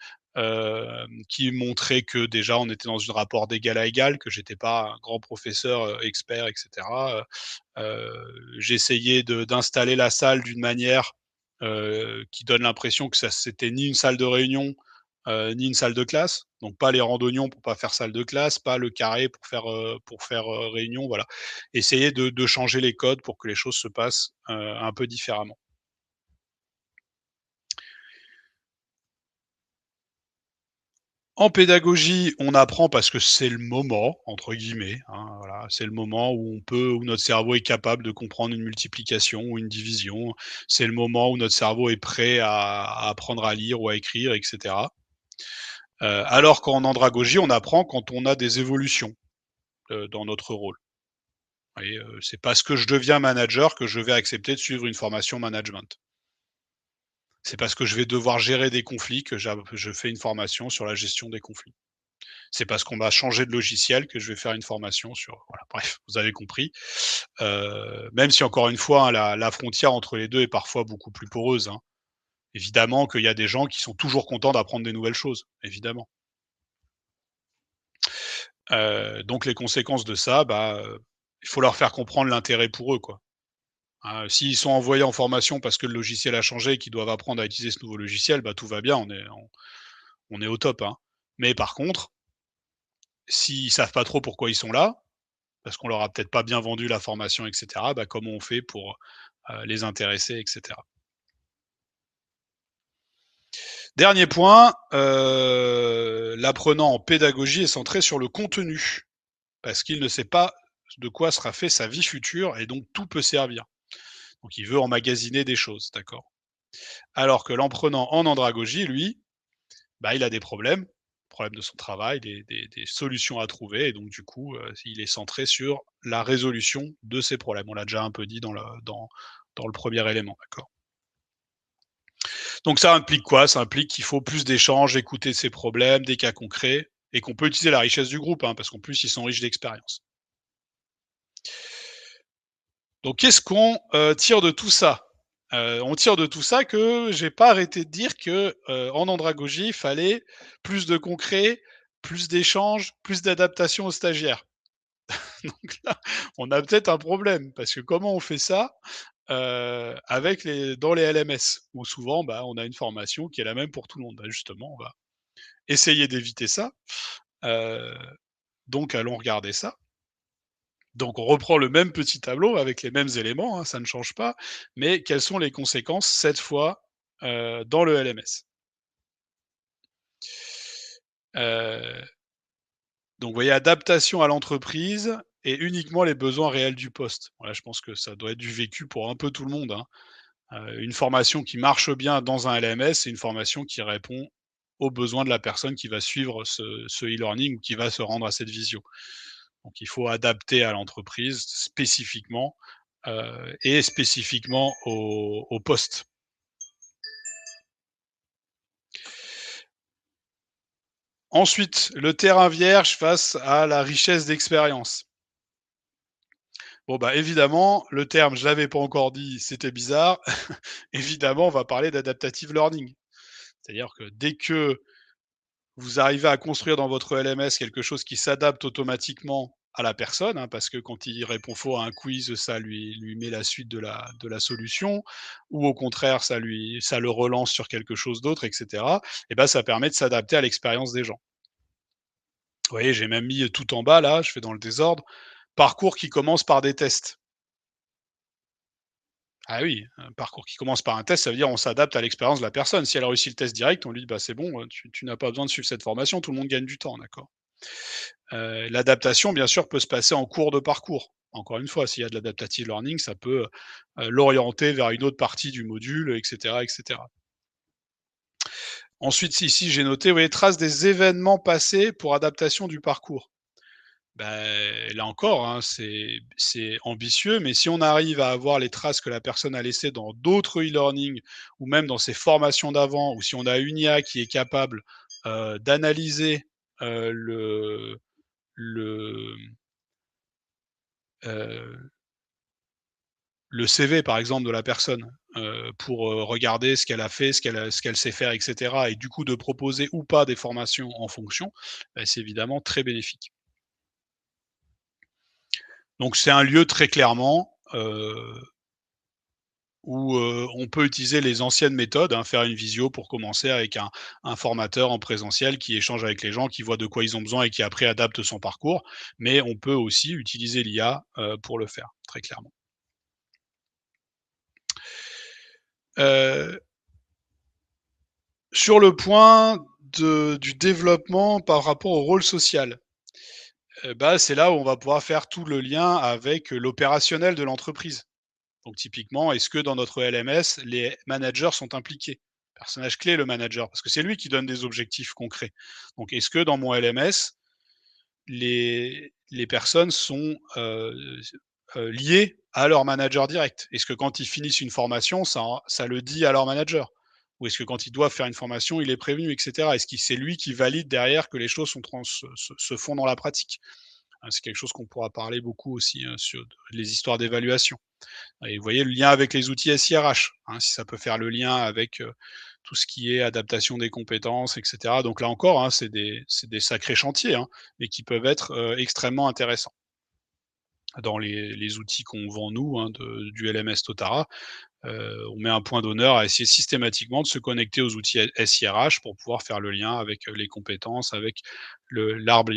qui montrait que déjà on était dans un rapport d'égal à égal, que j'étais pas un grand professeur, expert et cetera, j'essayais d'installer la salle d'une manière, qui donne l'impression que ça c'était ni une salle de réunion, ni une salle de classe. Donc pas les randonnions pour pas faire salle de classe, pas le carré pour faire réunion, voilà. Essayer de changer les codes pour que les choses se passent, un peu différemment. En pédagogie, on apprend parce que «c'est le moment» entre guillemets, hein, voilà. C'est le moment où notre cerveau est capable de comprendre une multiplication ou une division. C'est le moment où notre cerveau est prêt à apprendre à lire ou à écrire et cetera. Alors qu'en andragogie, on apprend quand on a des évolutions, dans notre rôle. Vous voyez, c'est parce que je deviens manager que je vais accepter de suivre une formation management. C'est parce que je vais devoir gérer des conflits que je fais une formation sur la gestion des conflits. C'est parce qu'on m'a changé de logiciel que je vais faire une formation sur voilà, bref, vous avez compris. Même si encore une fois, hein, la frontière entre les 2 est parfois beaucoup plus poreuse, hein. Évidemment qu'il y a des gens qui sont toujours contents d'apprendre des nouvelles choses, évidemment. Donc les conséquences de ça, bah, il faut leur faire comprendre l'intérêt pour eux, quoi. Hein, s'ils sont envoyés en formation parce que le logiciel a changé et qu'ils doivent apprendre à utiliser ce nouveau logiciel, bah, tout va bien, on est au top, hein. Mais par contre, s'ils savent pas trop pourquoi ils sont là, parce qu'on leur a peut-être pas bien vendu la formation et cetera, bah, comment on fait pour, les intéresser et cetera? Dernier point, l'apprenant en pédagogie est centré sur le contenu, parce qu'il ne sait pas de quoi sera fait sa vie future et donc tout peut servir. Donc il veut emmagasiner des choses, d'accord? Alors que l'apprenant en andragogie, lui, bah, il a des problèmes problèmes de son travail, des solutions à trouver et donc du coup, il est centré sur la résolution de ces problèmes. On l'a déjà un peu dit dans le premier élément, d'accord? Donc ça implique quoi? Ça implique qu'il faut plus d'échanges, écouter ses problèmes, des cas concrets et qu'on peut utiliser la richesse du groupe, hein, parce qu'en plus ils sont riches d'expérience. Donc qu'est-ce qu'on, tire de tout ça? On tire de tout ça que j'ai pas arrêté de dire que, en andragogie, il fallait plus de concret, plus d'échanges, plus d'adaptation aux stagiaires. Donc là, on a peut-être un problème parce que comment on fait ça, avec les dans les LMS? Où souvent, bah, on a une formation qui est la même pour tout le monde. Bah, justement, on va essayer d'éviter ça, heu, donc allons regarder ça. Donc on reprend le même petit tableau avec les mêmes éléments, hein, ça ne change pas, mais quelles sont les conséquences cette fois, dans le LMS? Heu, donc vous voyez adaptation à l'entreprise et uniquement les besoins réels du poste. Voilà, je pense que ça doit être du vécu pour un peu tout le monde, hein. Une formation qui marche bien dans un LMS, c'est une formation qui répond aux besoins de la personne qui va suivre ce e-learning ou qui va se rendre à cette visio. Donc il faut adapter à l'entreprise spécifiquement, et spécifiquement au poste. Ensuite, le terrain vierge face à la richesse d'expérience. Bon, bah, évidemment, le terme, je l'avais pas encore dit, c'était bizarre. Évidemment, on va parler d'adaptative learning. C'est-à-dire que dès que vous arrivez à construire dans votre LMS quelque chose qui s'adapte automatiquement à la personne, hein, parce que quand il répond faux à un quiz, ça lui met la suite de la solution, ou au contraire, ça le relance sur quelque chose d'autre, et cetera, et ben, ça permet de s'adapter à l'expérience des gens. Vous voyez, j'ai même mis tout en bas là, je fais dans le désordre, parcours qui commence par des tests. Ah oui, un parcours qui commence par un test, ça veut dire on s'adapte à l'expérience de la personne. Si elle a réussi le test direct, on lui dit: «Bah, c'est bon, tu n'as pas besoin de suivre cette formation, tout le monde gagne du temps», d'accord? L'adaptation, bien sûr, peut se passer en cours de parcours. Encore une fois, s'il y a de l'adaptative learning, ça peut, l'orienter vers une autre partie du module, et cetera, et cetera. Ensuite, ici, j'ai noté, vous voyez, trace des événements passés pour adaptation du parcours. Là encore, hein, c'est ambitieux, mais si on arrive à avoir les traces que la personne a laissées dans d'autres e-learning ou même dans ses formations d'avant, ou si on a une IA qui est capable, d'analyser, le, heu, le CV par exemple de la personne, pour, regarder ce qu'elle a fait, ce qu'elle sait faire et cetera et du coup de proposer ou pas des formations en fonction, c'est évidemment très bénéfique. Donc c'est un lieu très clairement, où, on peut utiliser les anciennes méthodes, hein, faire une visio pour commencer avec un formateur en présentiel qui échange avec les gens, qui voit de quoi ils ont besoin et qui après adapte son parcours. Mais on peut aussi utiliser l'IA, pour le faire, très clairement. Heu, sur le point du développement par rapport au rôle social, bah, c'est là où on va pouvoir faire tout le lien avec l'opérationnel de l'entreprise. Donc typiquement, est-ce que dans notre LMS, les managers sont impliqués? Personnage clé, le manager, parce que c'est lui qui donne des objectifs concrets. Donc est-ce que dans mon LMS, les personnes sont, liées à leur manager direct? Est-ce que quand ils finissent une formation, ça le dit à leur manager? Ou est-ce que quand ils doivent faire une formation, il est prévenu et cetera? Est-ce que c'est lui qui valide derrière que les choses se font dans la pratique? C'est quelque chose qu'on pourra parler beaucoup aussi, sur les histoires d'évaluation. Et vous voyez le lien avec les outils SIRH, hein, si ça peut faire le lien avec, tout ce qui est adaptation des compétences et cetera. Donc là encore, hein, c'est des sacrés chantiers, hein, mais qui peuvent être, extrêmement intéressants. Dans les outils qu'on vend nous, hein, du LMS Totara, on met un point d'honneur à essayer systématiquement de se connecter aux outils SIRH pour pouvoir faire le lien avec, les compétences, avec l'arbre,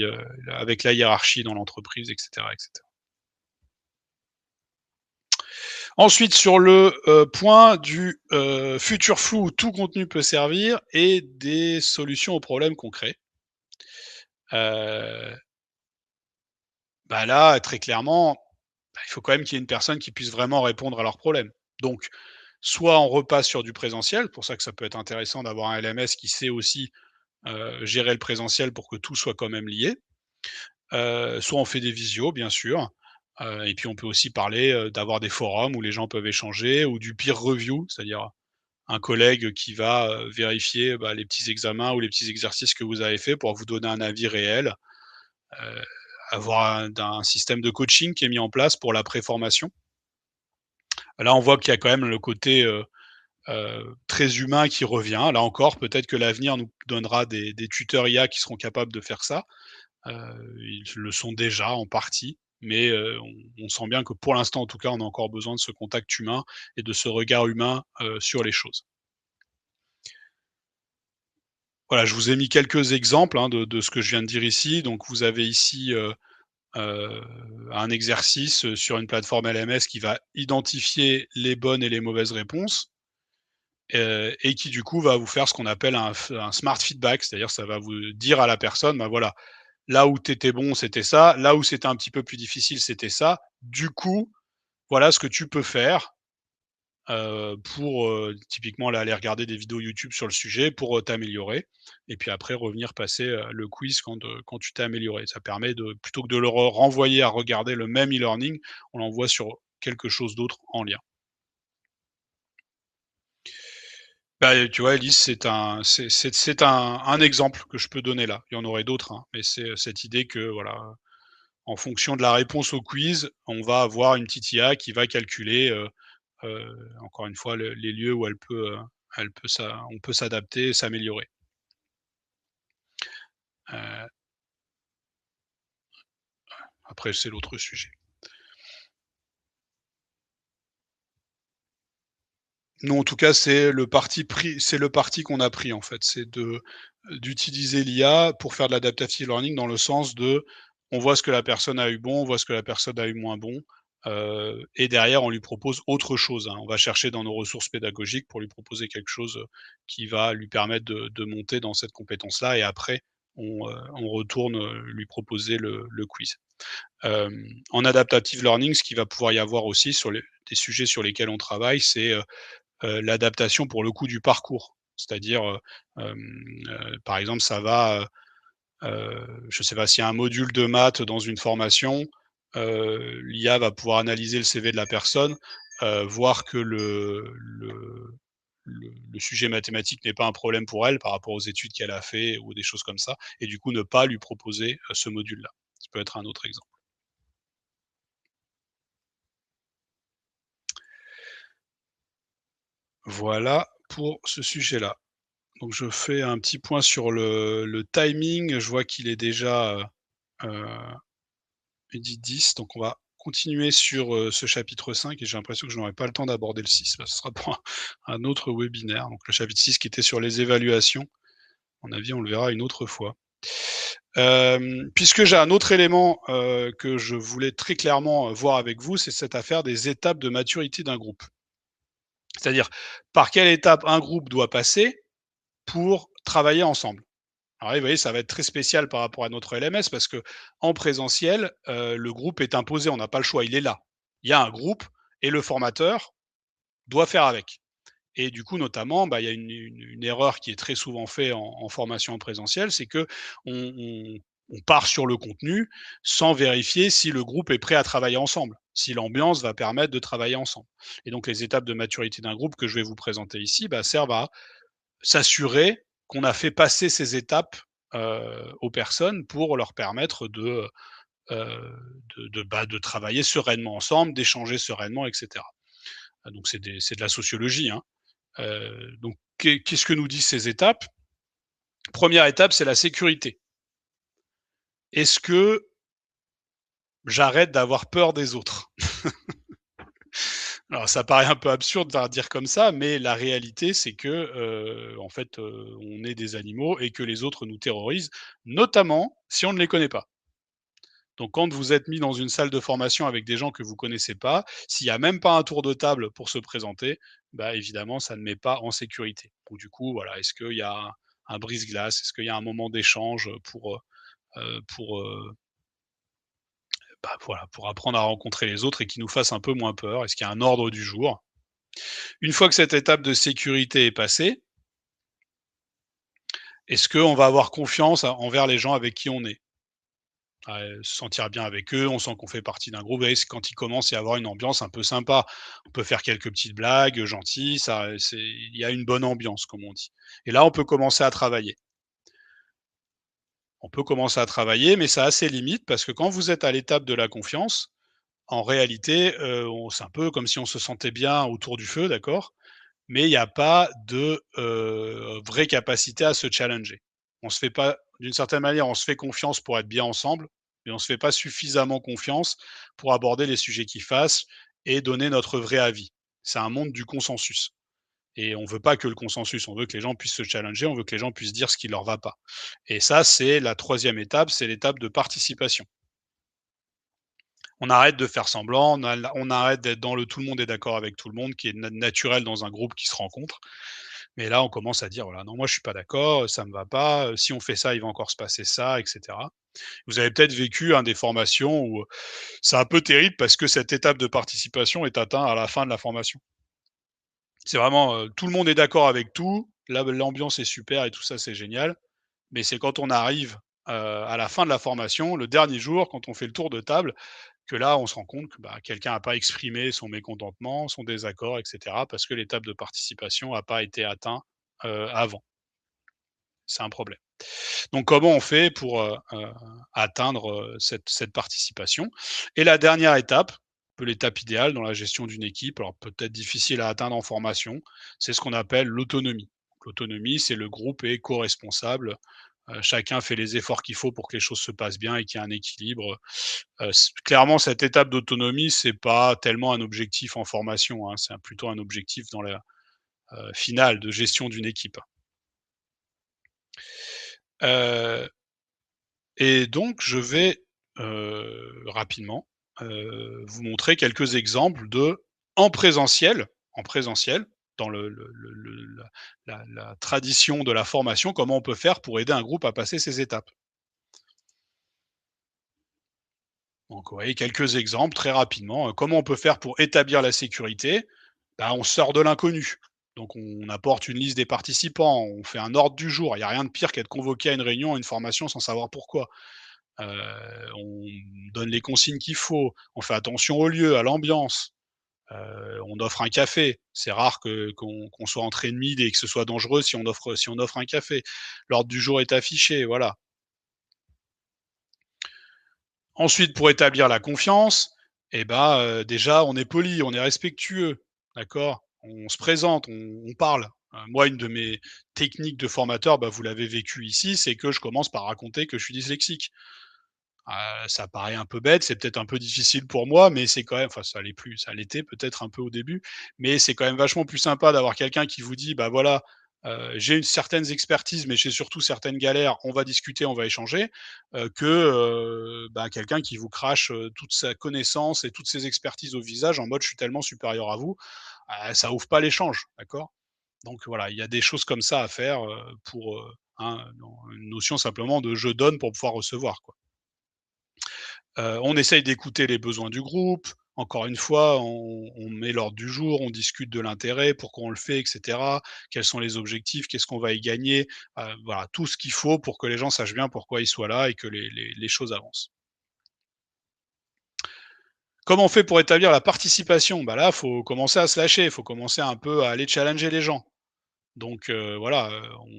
avec la hiérarchie dans l'entreprise et cetera, et cetera. Ensuite, sur le, point du, futur flou où tout contenu peut servir et des solutions aux problèmes concrets. Heu, bah, là, très clairement, bah, il faut quand même qu'il y ait une personne qui puisse vraiment répondre à leurs problèmes. Donc, soit on repasse sur du présentiel, pour ça que ça peut être intéressant d'avoir un LMS qui sait aussi, gérer le présentiel pour que tout soit quand même lié. Soit on fait des visios, bien sûr, et puis on peut aussi parler, d'avoir des forums où les gens peuvent échanger ou du peer review, c'est-à-dire un collègue qui va, vérifier, bah, les petits examens ou les petits exercices que vous avez faits pour vous donner un avis réel. Heu, avoir un système de coaching qui est mis en place pour la préformation. Là, on voit qu'il y a quand même le côté, très humain qui revient. Là encore, peut-être que l'avenir nous donnera des tuteurs IA qui seront capables de faire ça. Ils le sont déjà en partie, mais on sent bien que pour l'instant, en tout cas, on a encore besoin de ce contact humain et de ce regard humain, sur les choses. Voilà, je vous ai mis quelques exemples, hein, de ce que je viens de dire ici. Donc vous avez ici, heu, un exercice, sur une plateforme LMS qui va identifier les bonnes et les mauvaises réponses, et qui du coup va vous faire ce qu'on appelle un smart feedback. C'est-à-dire ça va vous dire à la personne: «Bah, voilà, là où tu étais bon, c'était ça, là où c'était un petit peu plus difficile, c'était ça. Du coup, voilà ce que tu peux faire, pour, typiquement là, aller regarder des vidéos YouTube sur le sujet pour, t'améliorer et puis après revenir passer, le quiz quand tu t'es amélioré. Ça permet de plutôt que de le renvoyer à regarder le même e-learning, on l'envoie sur quelque chose d'autre en lien. Bah, tu vois, Elise, c'est un exemple que je peux donner là. Il y en aurait d'autres, hein, mais c'est, cette idée que voilà, en fonction de la réponse au quiz, on va avoir une petite IA qui va calculer, encore une fois les lieux où elle peut on peut s'adapter et s'améliorer. Heu, après c'est l'autre sujet. Nous, en tout cas, c'est le parti qu'on a pris, en fait. C'est d'utiliser l'IA pour faire de l'adaptative learning dans le sens de, on voit ce que la personne a eu bon, on voit ce que la personne a eu moins bon, et derrière on lui propose autre chose, hein. On va chercher dans nos ressources pédagogiques pour lui proposer quelque chose, qui va lui permettre de monter dans cette compétence-là et après on retourne, lui proposer le quiz. En adaptative learning, ce qu'il va pouvoir y avoir aussi sur les des sujets sur lesquels on travaille, c'est, l'adaptation pour le coup du parcours. C'est-à-dire, par exemple, je sais pas, s'il y a un module de maths dans une formation, l'IA va pouvoir analyser le CV de la personne, voir que le sujet mathématique n'est pas un problème pour elle par rapport aux études qu'elle a fait ou des choses comme ça et du coup ne pas lui proposer, ce module-là. Ça peut être un autre exemple. Voilà pour ce sujet-là. Donc je fais un petit point sur le timing. Je vois qu'il est déjà, 12h10, donc on va continuer sur, ce chapitre 5 et j'ai l'impression que je n'aurai pas le temps d'aborder le 6. Bah, ce sera pour un autre webinaire. Donc le chapitre 6 qui était sur les évaluations. À mon avis, on le verra une autre fois. Puisque j'ai un autre élément, que je voulais très clairement, voir avec vous, c'est cette affaire des étapes de maturité d'un groupe. C'est-à-dire, par quelle étape un groupe doit passer pour travailler ensemble. Alors là, vous voyez, ça va être très spécial par rapport à notre LMS parce que en présentiel, le groupe est imposé, on n'a pas le choix, il est là. Il y a un groupe et le formateur doit faire avec. Et du coup, notamment, bah, il y a une erreur qui est très souvent faite en formation en présentiel, c'est qu'on on part sur le contenu sans vérifier si le groupe est prêt à travailler ensemble, si l'ambiance va permettre de travailler ensemble. Et donc les étapes de maturité d'un groupe que je vais vous présenter ici, bah, servent à s'assurer qu'on a fait passer ces étapes, aux personnes pour leur permettre de travailler sereinement ensemble, d'échanger sereinement et cetera. Donc c'est de la sociologie, hein. Donc qu'est-ce que nous disent ces étapes? Première étape, c'est la sécurité. Est-ce que j'arrête d'avoir peur des autres? Alors ça paraît un peu absurde de dire comme ça, mais la réalité, c'est que, en fait, on est des animaux et que les autres nous terrorisent, notamment si on ne les connaît pas. Donc quand vous êtes mis dans une salle de formation avec des gens que vous connaissez pas, s'il y a même pas un tour de table pour se présenter, bah, évidemment, ça ne met pas en sécurité. Donc du coup, voilà, est-ce qu'il y a un brise-glace? Est-ce qu'il y a un moment d'échange pour bah, voilà, pour apprendre à rencontrer les autres et qui nous fasse un peu moins peur? Est-ce qu'il y a un ordre du jour? Une fois que cette étape de sécurité est passée, Est-ce qu'on va avoir confiance envers les gens avec qui on est? Se sentir bien avec eux, on sent qu'on fait partie d'un groupe et c'est quand il commence à y avoir une ambiance un peu sympa. On peut faire quelques petites blagues, gentilles, ça, c'est il y a une bonne ambiance comme on dit et là, on peut commencer à travailler. On peut commencer à travailler, mais ça a ses limites parce que quand vous êtes à l'étape de la confiance, en réalité, on c'est un peu comme si on se sentait bien autour du feu, d'accord? Mais il y a pas de, vraie capacité à se challenger. On se fait pas d'une certaine manière, on se fait confiance pour être bien ensemble, mais on se fait pas suffisamment confiance pour aborder les sujets qui fâchent et donner notre vrai avis. C'est un monde du consensus et on veut pas que le consensus, on veut que les gens puissent se challenger, on veut que les gens puissent dire ce qui leur va pas et ça, c'est la troisième étape, c'est l'étape de participation. On arrête de faire semblant, on arrête d'être dans le tout le monde est d'accord avec tout le monde qui est naturel dans un groupe qui se rencontre. Mais là, on commence à dire: «Voilà, non, moi je suis pas d'accord, ça me va pas, si on fait ça, il va encore se passer ça» et cetera. Vous avez peut-être vécu, hein, des formations où, c'est un peu terrible parce que cette étape de participation est atteinte à la fin de la formation. C'est vraiment, tout le monde est d'accord avec tout, l'ambiance est super et tout ça, c'est génial. Mais c'est quand on arrive, à la fin de la formation, le dernier jour, quand on fait le tour de table, que là, on se rend compte que, bah, quelqu'un n'a pas exprimé son mécontentement, son désaccord et cetera, parce que l'étape de participation n'a pas été atteinte, avant. C'est un problème. Donc comment on fait pour, atteindre, cette participation? Et la dernière étape, un peu l'étape idéale dans la gestion d'une équipe, alors peut-être difficile à atteindre en formation, c'est ce qu'on appelle l'autonomie. L'autonomie, c'est le groupe est co-responsable, chacun fait les efforts qu'il faut pour que les choses se passent bien et qu'il y ait un équilibre. Clairement, cette étape d'autonomie, c'est pas tellement un objectif en formation, hein, c'est plutôt un objectif dans la, finale de gestion d'une équipe. Heu et donc je vais, rapidement, vous montrer quelques exemples en présentiel, dans la tradition de la formation, comment on peut faire pour aider un groupe à passer ces étapes. Donc vous voyez quelques exemples très rapidement, comment on peut faire pour établir la sécurité? Bah, on sort de l'inconnu. Donc on apporte une liste des participants, on fait un ordre du jour. Il y a rien de pire qu'être convoqué à une réunion, à une formation sans savoir pourquoi. On donne les consignes qu'il faut, on fait attention au lieu, à l'ambiance, on offre un café. C'est rare qu'on soit entre ennemis et que ce soit dangereux si on offre un café. L'ordre du jour est affiché, voilà. Ensuite, pour établir la confiance, et ben, déjà, on est poli, on est respectueux, d'accord? On se présente, on parle. Moi, une de mes techniques de formateur, bah, vous l'avez vécu ici, c'est que je commence par raconter que je suis dyslexique. Ça paraît un peu bête, c'est peut-être un peu difficile pour moi, mais c'est quand même enfin ça l'était peut-être un peu au début, mais c'est quand même vachement plus sympa d'avoir quelqu'un qui vous dit: «Bah, voilà, j'ai une certaines expertises, mais j'ai surtout certaines galères, on va discuter, on va échanger», que, bah, quelqu'un qui vous crache, toute sa connaissance et toutes ses expertises au visage en mode: «Je suis tellement supérieur à vous». Ça ouvre pas l'échange, d'accord? Donc voilà, il y a des choses comme ça à faire, pour, hein, dans une notion simplement de «je donne pour pouvoir recevoir», quoi. On essaye d'écouter les besoins du groupe. Encore une fois, on met l'ordre du jour, on discute de l'intérêt, pourquoi on le fait et cetera. Quels sont les objectifs? Qu'est-ce qu'on va y gagner? Voilà, tout ce qu'il faut pour que les gens sachent bien pourquoi ils soient là et que les choses avancent. Comment on fait pour établir la participation? Bah, là, il faut commencer à se lâcher, il faut commencer un peu à aller challenger les gens. Donc voilà,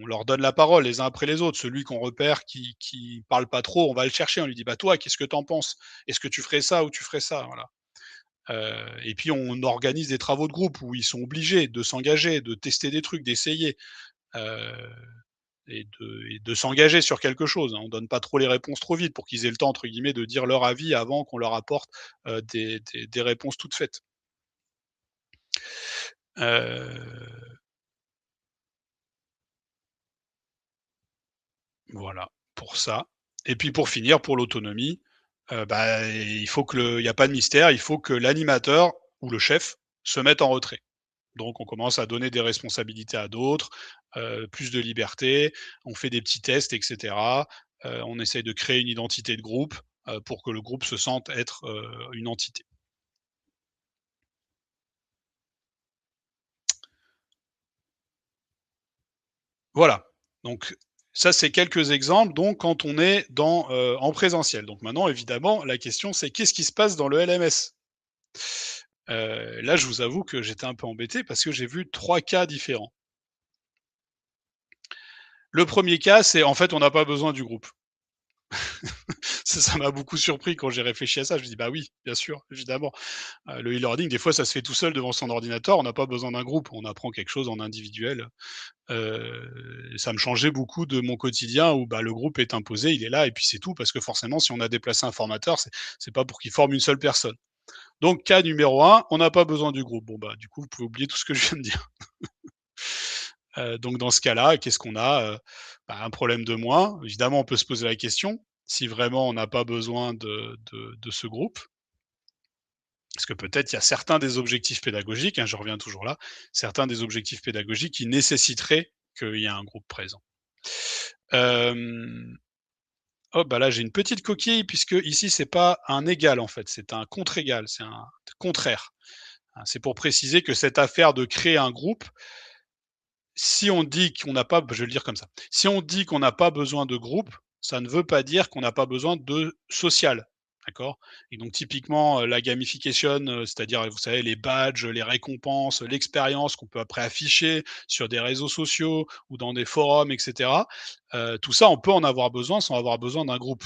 on leur donne la parole les uns après les autres. Celui qu'on repère qui parle pas trop, on va le chercher, on lui dit: «Bah, toi, qu'est-ce que tu en penses? Est-ce que tu ferais ça ou tu ferais ça?» Voilà. Et puis on organise des travaux de groupe où ils sont obligés de s'engager, de tester des trucs, d'essayer, heu et de s'engager sur quelque chose, hein. On donne pas trop les réponses trop vite pour qu'ils aient le temps, entre guillemets, de dire leur avis avant qu'on leur apporte, des réponses toutes faites. Heu, voilà, pour ça et puis pour finir, pour l'autonomie, bah, il y a pas de mystère, il faut que l'animateur ou le chef se mette en retrait. Donc on commence à donner des responsabilités à d'autres, plus de liberté, on fait des petits tests et cetera. On essaye de créer une identité de groupe, pour que le groupe se sente être, une entité. Voilà, donc Ça, c'est quelques exemples, donc quand on est en présentiel. Donc maintenant, évidemment, la question, c'est qu'est-ce qui se passe dans le LMS? Là, je vous avoue que j'étais un peu embêté parce que j'ai vu 3 cas différents. Le premier cas, c'est en fait, on n'a pas besoin du groupe. Ça m'a beaucoup surpris quand j'ai réfléchi à ça. Je me dis: «Bah oui, bien sûr, évidemment». Le e-learning, des fois, ça se fait tout seul devant son ordinateur. On n'a pas besoin d'un groupe. On apprend quelque chose en individuel. Ça me changeait beaucoup de mon quotidien où, bah, le groupe est imposé, il est là et puis c'est tout. Parce que forcément, si on a déplacé un formateur, c'est pas pour qu'il forme une seule personne. Donc cas numéro un, on n'a pas besoin du groupe. Bon, bah, du coup, vous pouvez oublier tout ce que je viens de dire. Donc dans ce cas-là, qu'est-ce qu'on a? Bah, un problème de moins. Évidemment, on peut se poser la question, si vraiment on n'a pas besoin de ce groupe. Parce que peut-être il y a certains des objectifs pédagogiques, hein, je reviens toujours là, certains des objectifs pédagogiques qui nécessiteraient qu'il y ait un groupe présent. Hem, Hop, bah, là j'ai une petite coquille puisque ici c'est pas un égal en fait, c'est un contre-égal, c'est un contraire. Hein, c'est pour préciser que cette affaire de créer un groupe, si on dit qu'on n'a pas je vais le dire comme ça, si on dit qu'on n'a pas besoin de groupe, ça ne veut pas dire qu'on n'a pas besoin de social, d'accord? Et donc typiquement, la gamification, c'est-à-dire, vous savez, les badges, les récompenses, l'expérience qu'on peut après afficher sur des réseaux sociaux ou dans des forums et cetera, tout ça, on peut en avoir besoin sans avoir besoin d'un groupe,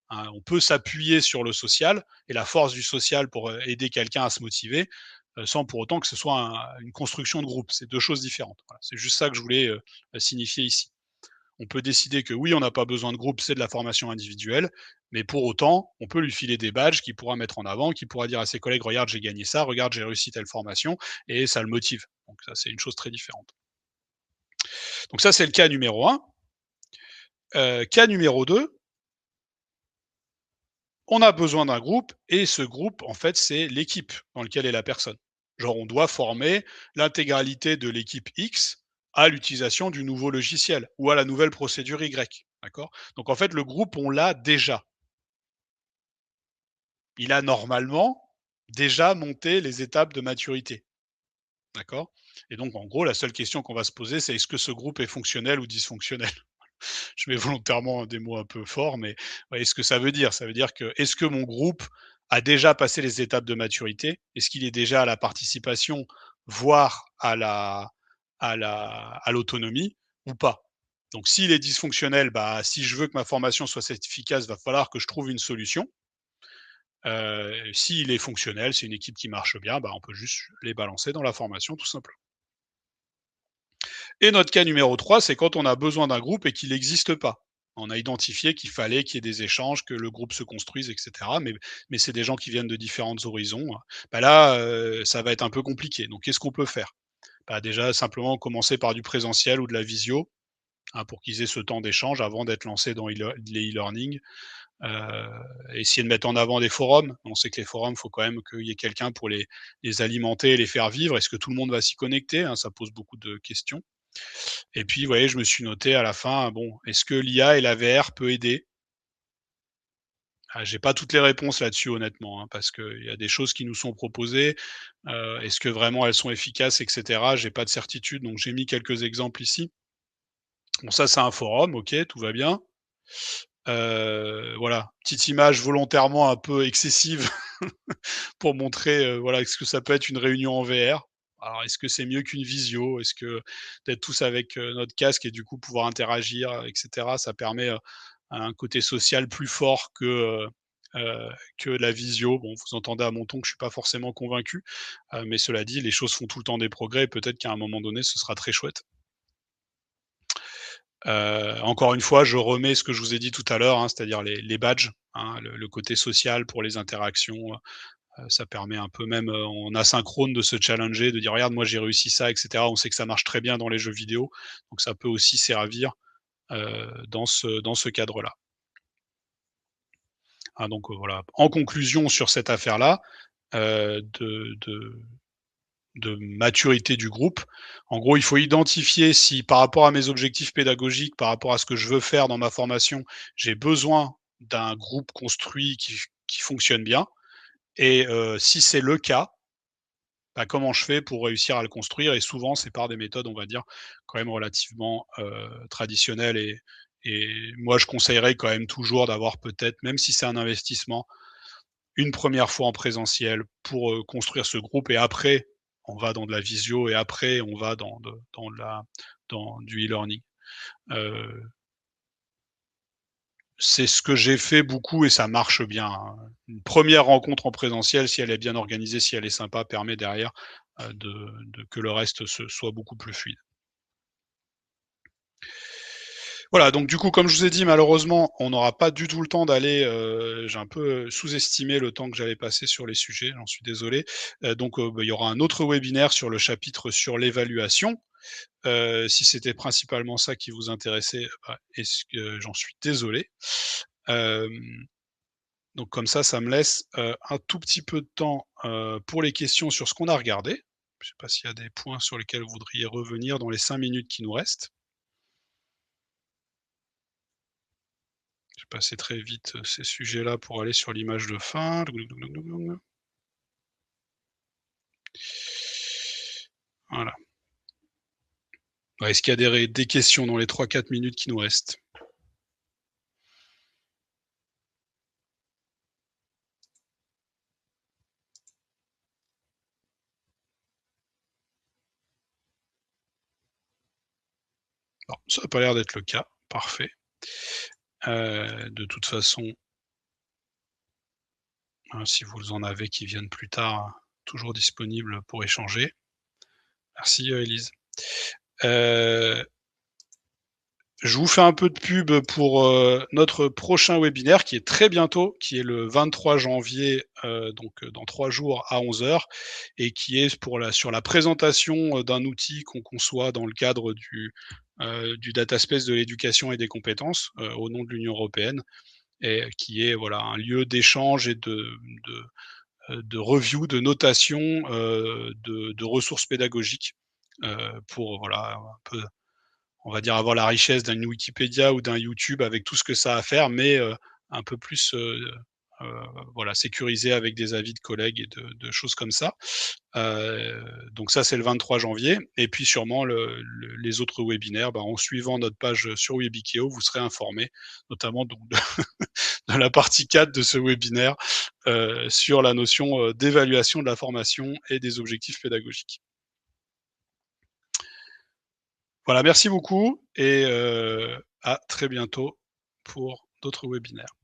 hein. On peut s'appuyer sur le social et la force du social pour, aider quelqu'un à se motiver, sans pour autant que ce soit une construction de groupe. C'est 2 choses différentes. Voilà, c'est juste ça que je voulais, signifier ici. On peut décider que oui, on n'a pas besoin de groupe, c'est de la formation individuelle, mais pour autant, on peut lui filer des badges qu'il pourra mettre en avant, qu'il pourra dire à ses collègues: «Regarde, j'ai gagné ça, regarde, j'ai réussi telle formation» et ça le motive. Donc ça, c'est une chose très différente. Donc ça, c'est le cas numéro un. Cas numéro 2, on a besoin d'un groupe et ce groupe, en fait, c'est l'équipe dans lequel est la personne. Genre, on doit former l'intégralité de l'équipe X à l'utilisation du nouveau logiciel ou à la nouvelle procédure Y. D'accord? Donc, en fait, le groupe, on l'a déjà. Il a normalement déjà monté les étapes de maturité. D'accord? Et donc, en gros, la seule question qu'on va se poser, c'est est-ce que ce groupe est fonctionnel ou dysfonctionnel? Je mets volontairement des mots un peu forts, mais ouais, ce que ça veut dire, ça veut dire que est-ce que mon groupe a déjà passé les étapes de maturité? Est-ce qu'il est déjà à la participation, voire à l'autonomie ou pas? Donc s'il est dysfonctionnel, bah, si je veux que ma formation soit efficace, va falloir que je trouve une solution. S'il est fonctionnel, c'est une équipe qui marche bien, bah, on peut juste les balancer dans la formation tout simplement. Et notre cas numéro 3, c'est quand on a besoin d'un groupe et qu'il n'existe pas. On a identifié qu'il fallait qu'il y ait des échanges, que le groupe se construise, et cetera, mais c'est des gens qui viennent de différents horizons. Bah là, ça va être un peu compliqué. Donc qu'est-ce qu'on peut faire? Bah, déjà simplement commencer par du présentiel ou de la visio, hein, pour qu'ils aient ce temps d'échange avant d'être lancés dans les e-learning. Heu, Essayer de mettre en avant des forums. On sait que les forums, il faut quand même qu'il y ait quelqu'un pour les alimenter et les faire vivre. Est-ce que tout le monde va s'y connecter, hein? Ça pose beaucoup de questions. Et puis, vous voyez, je me suis noté à la fin, bon, est-ce que l'IA et la VR peut aider? Ah, j'ai pas toutes les réponses là-dessus honnêtement, hein, parce qu'il y a des choses qui nous sont proposées. Est-ce que vraiment elles sont efficaces et cetera? J'ai pas de certitude, donc j'ai mis quelques exemples ici. Bon, ça, c'est un forum, OK, tout va bien. Voilà, petite image volontairement un peu excessive pour montrer, voilà, ce que ça peut être une réunion en VR. Alors est-ce que c'est mieux qu'une visio? Est-ce que d'être tous avec, notre casque et du coup pouvoir interagir, et cetera, ça permet, un côté social plus fort que la visio? Bon, vous entendez à mon ton que je suis pas forcément convaincu, mais cela dit, les choses font tout le temps des progrès et peut-être qu'à un moment donné, ce sera très chouette. Encore une fois, je remets ce que je vous ai dit tout à l'heure, hein, c'est-à-dire les badges, hein, le côté social pour les interactions, ça permet un peu même, en asynchrone de se challenger, de dire: «Regarde, moi j'ai réussi ça» et cetera. On sait que ça marche très bien dans les jeux vidéo, donc ça peut aussi servir, dans ce cadre-là. Ah donc, voilà. En conclusion sur cette affaire-là, de maturité du groupe, en gros, il faut identifier si par rapport à mes objectifs pédagogiques, par rapport à ce que je veux faire dans ma formation, j'ai besoin d'un groupe construit qui fonctionne bien et si c'est le cas, bah, comment je fais pour réussir à le construire? Et souvent, c'est par des méthodes, on va dire, quand même relativement, traditionnelles et moi, je conseillerais quand même toujours d'avoir peut-être, même si c'est un investissement, une première fois en présentiel pour, construire ce groupe, et après, on va dans de la visio, et après on va dans du e-learning. Heu, c'est ce que j'ai fait beaucoup et ça marche bien, hein. Une première rencontre en présentiel, si elle est bien organisée, si elle est sympa, permet derrière, de que le reste se soit beaucoup plus fluide. Voilà, donc du coup, comme je vous ai dit, malheureusement, on n'aura pas du tout le temps d'aller, j'ai un peu, sous-estimé le temps que j'allais passer sur les sujets, j'en suis désolé. Donc, bah, il y aura un autre webinaire sur le chapitre sur l'évaluation. Si c'était principalement ça qui vous intéressait, bah, est-ce que j'en suis désolé. Hem, donc comme ça me laisse, un tout petit peu de temps, pour les questions sur ce qu'on a regardé. Je sais pas s'il y a des points sur lesquels vous voudriez revenir dans les 5 minutes qui nous restent? J'ai passé très vite, ces sujets-là pour aller sur l'image de fin. Voilà. Ouais, est-ce qu'il y a des questions dans les 3-4 minutes qui nous restent? Non, ça a pas l'air d'être le cas. Parfait. De toute façon, hein, si vous en avez qui viennent plus tard, toujours disponible pour échanger. Merci, Élise. Heu Je vous fais un peu de pub pour, notre prochain webinaire qui est très bientôt, qui est le 23 janvier, donc dans 3 jours à 11 heures, et qui est sur la présentation, d'un outil qu'on conçoit dans le cadre du data space de l'éducation et des compétences, au nom de l'Union européenne, et qui est, voilà, un lieu d'échange et de review, de notation, de ressources pédagogiques, pour, voilà, un peu, on va dire, avoir la richesse d'une Wikipédia ou d'un YouTube avec tout ce que ça a à faire, mais un peu plus, heu, voilà, sécurisé avec des avis de collègues et de choses comme ça. Donc ça, c'est le 23 janvier, et puis sûrement les autres webinaires, bah, en suivant notre page sur Webikeo, vous serez informés, notamment donc de de la partie 4 de ce webinaire, sur la notion, d'évaluation de la formation et des objectifs pédagogiques. Voilà, merci beaucoup, et à très bientôt pour d'autres webinaires.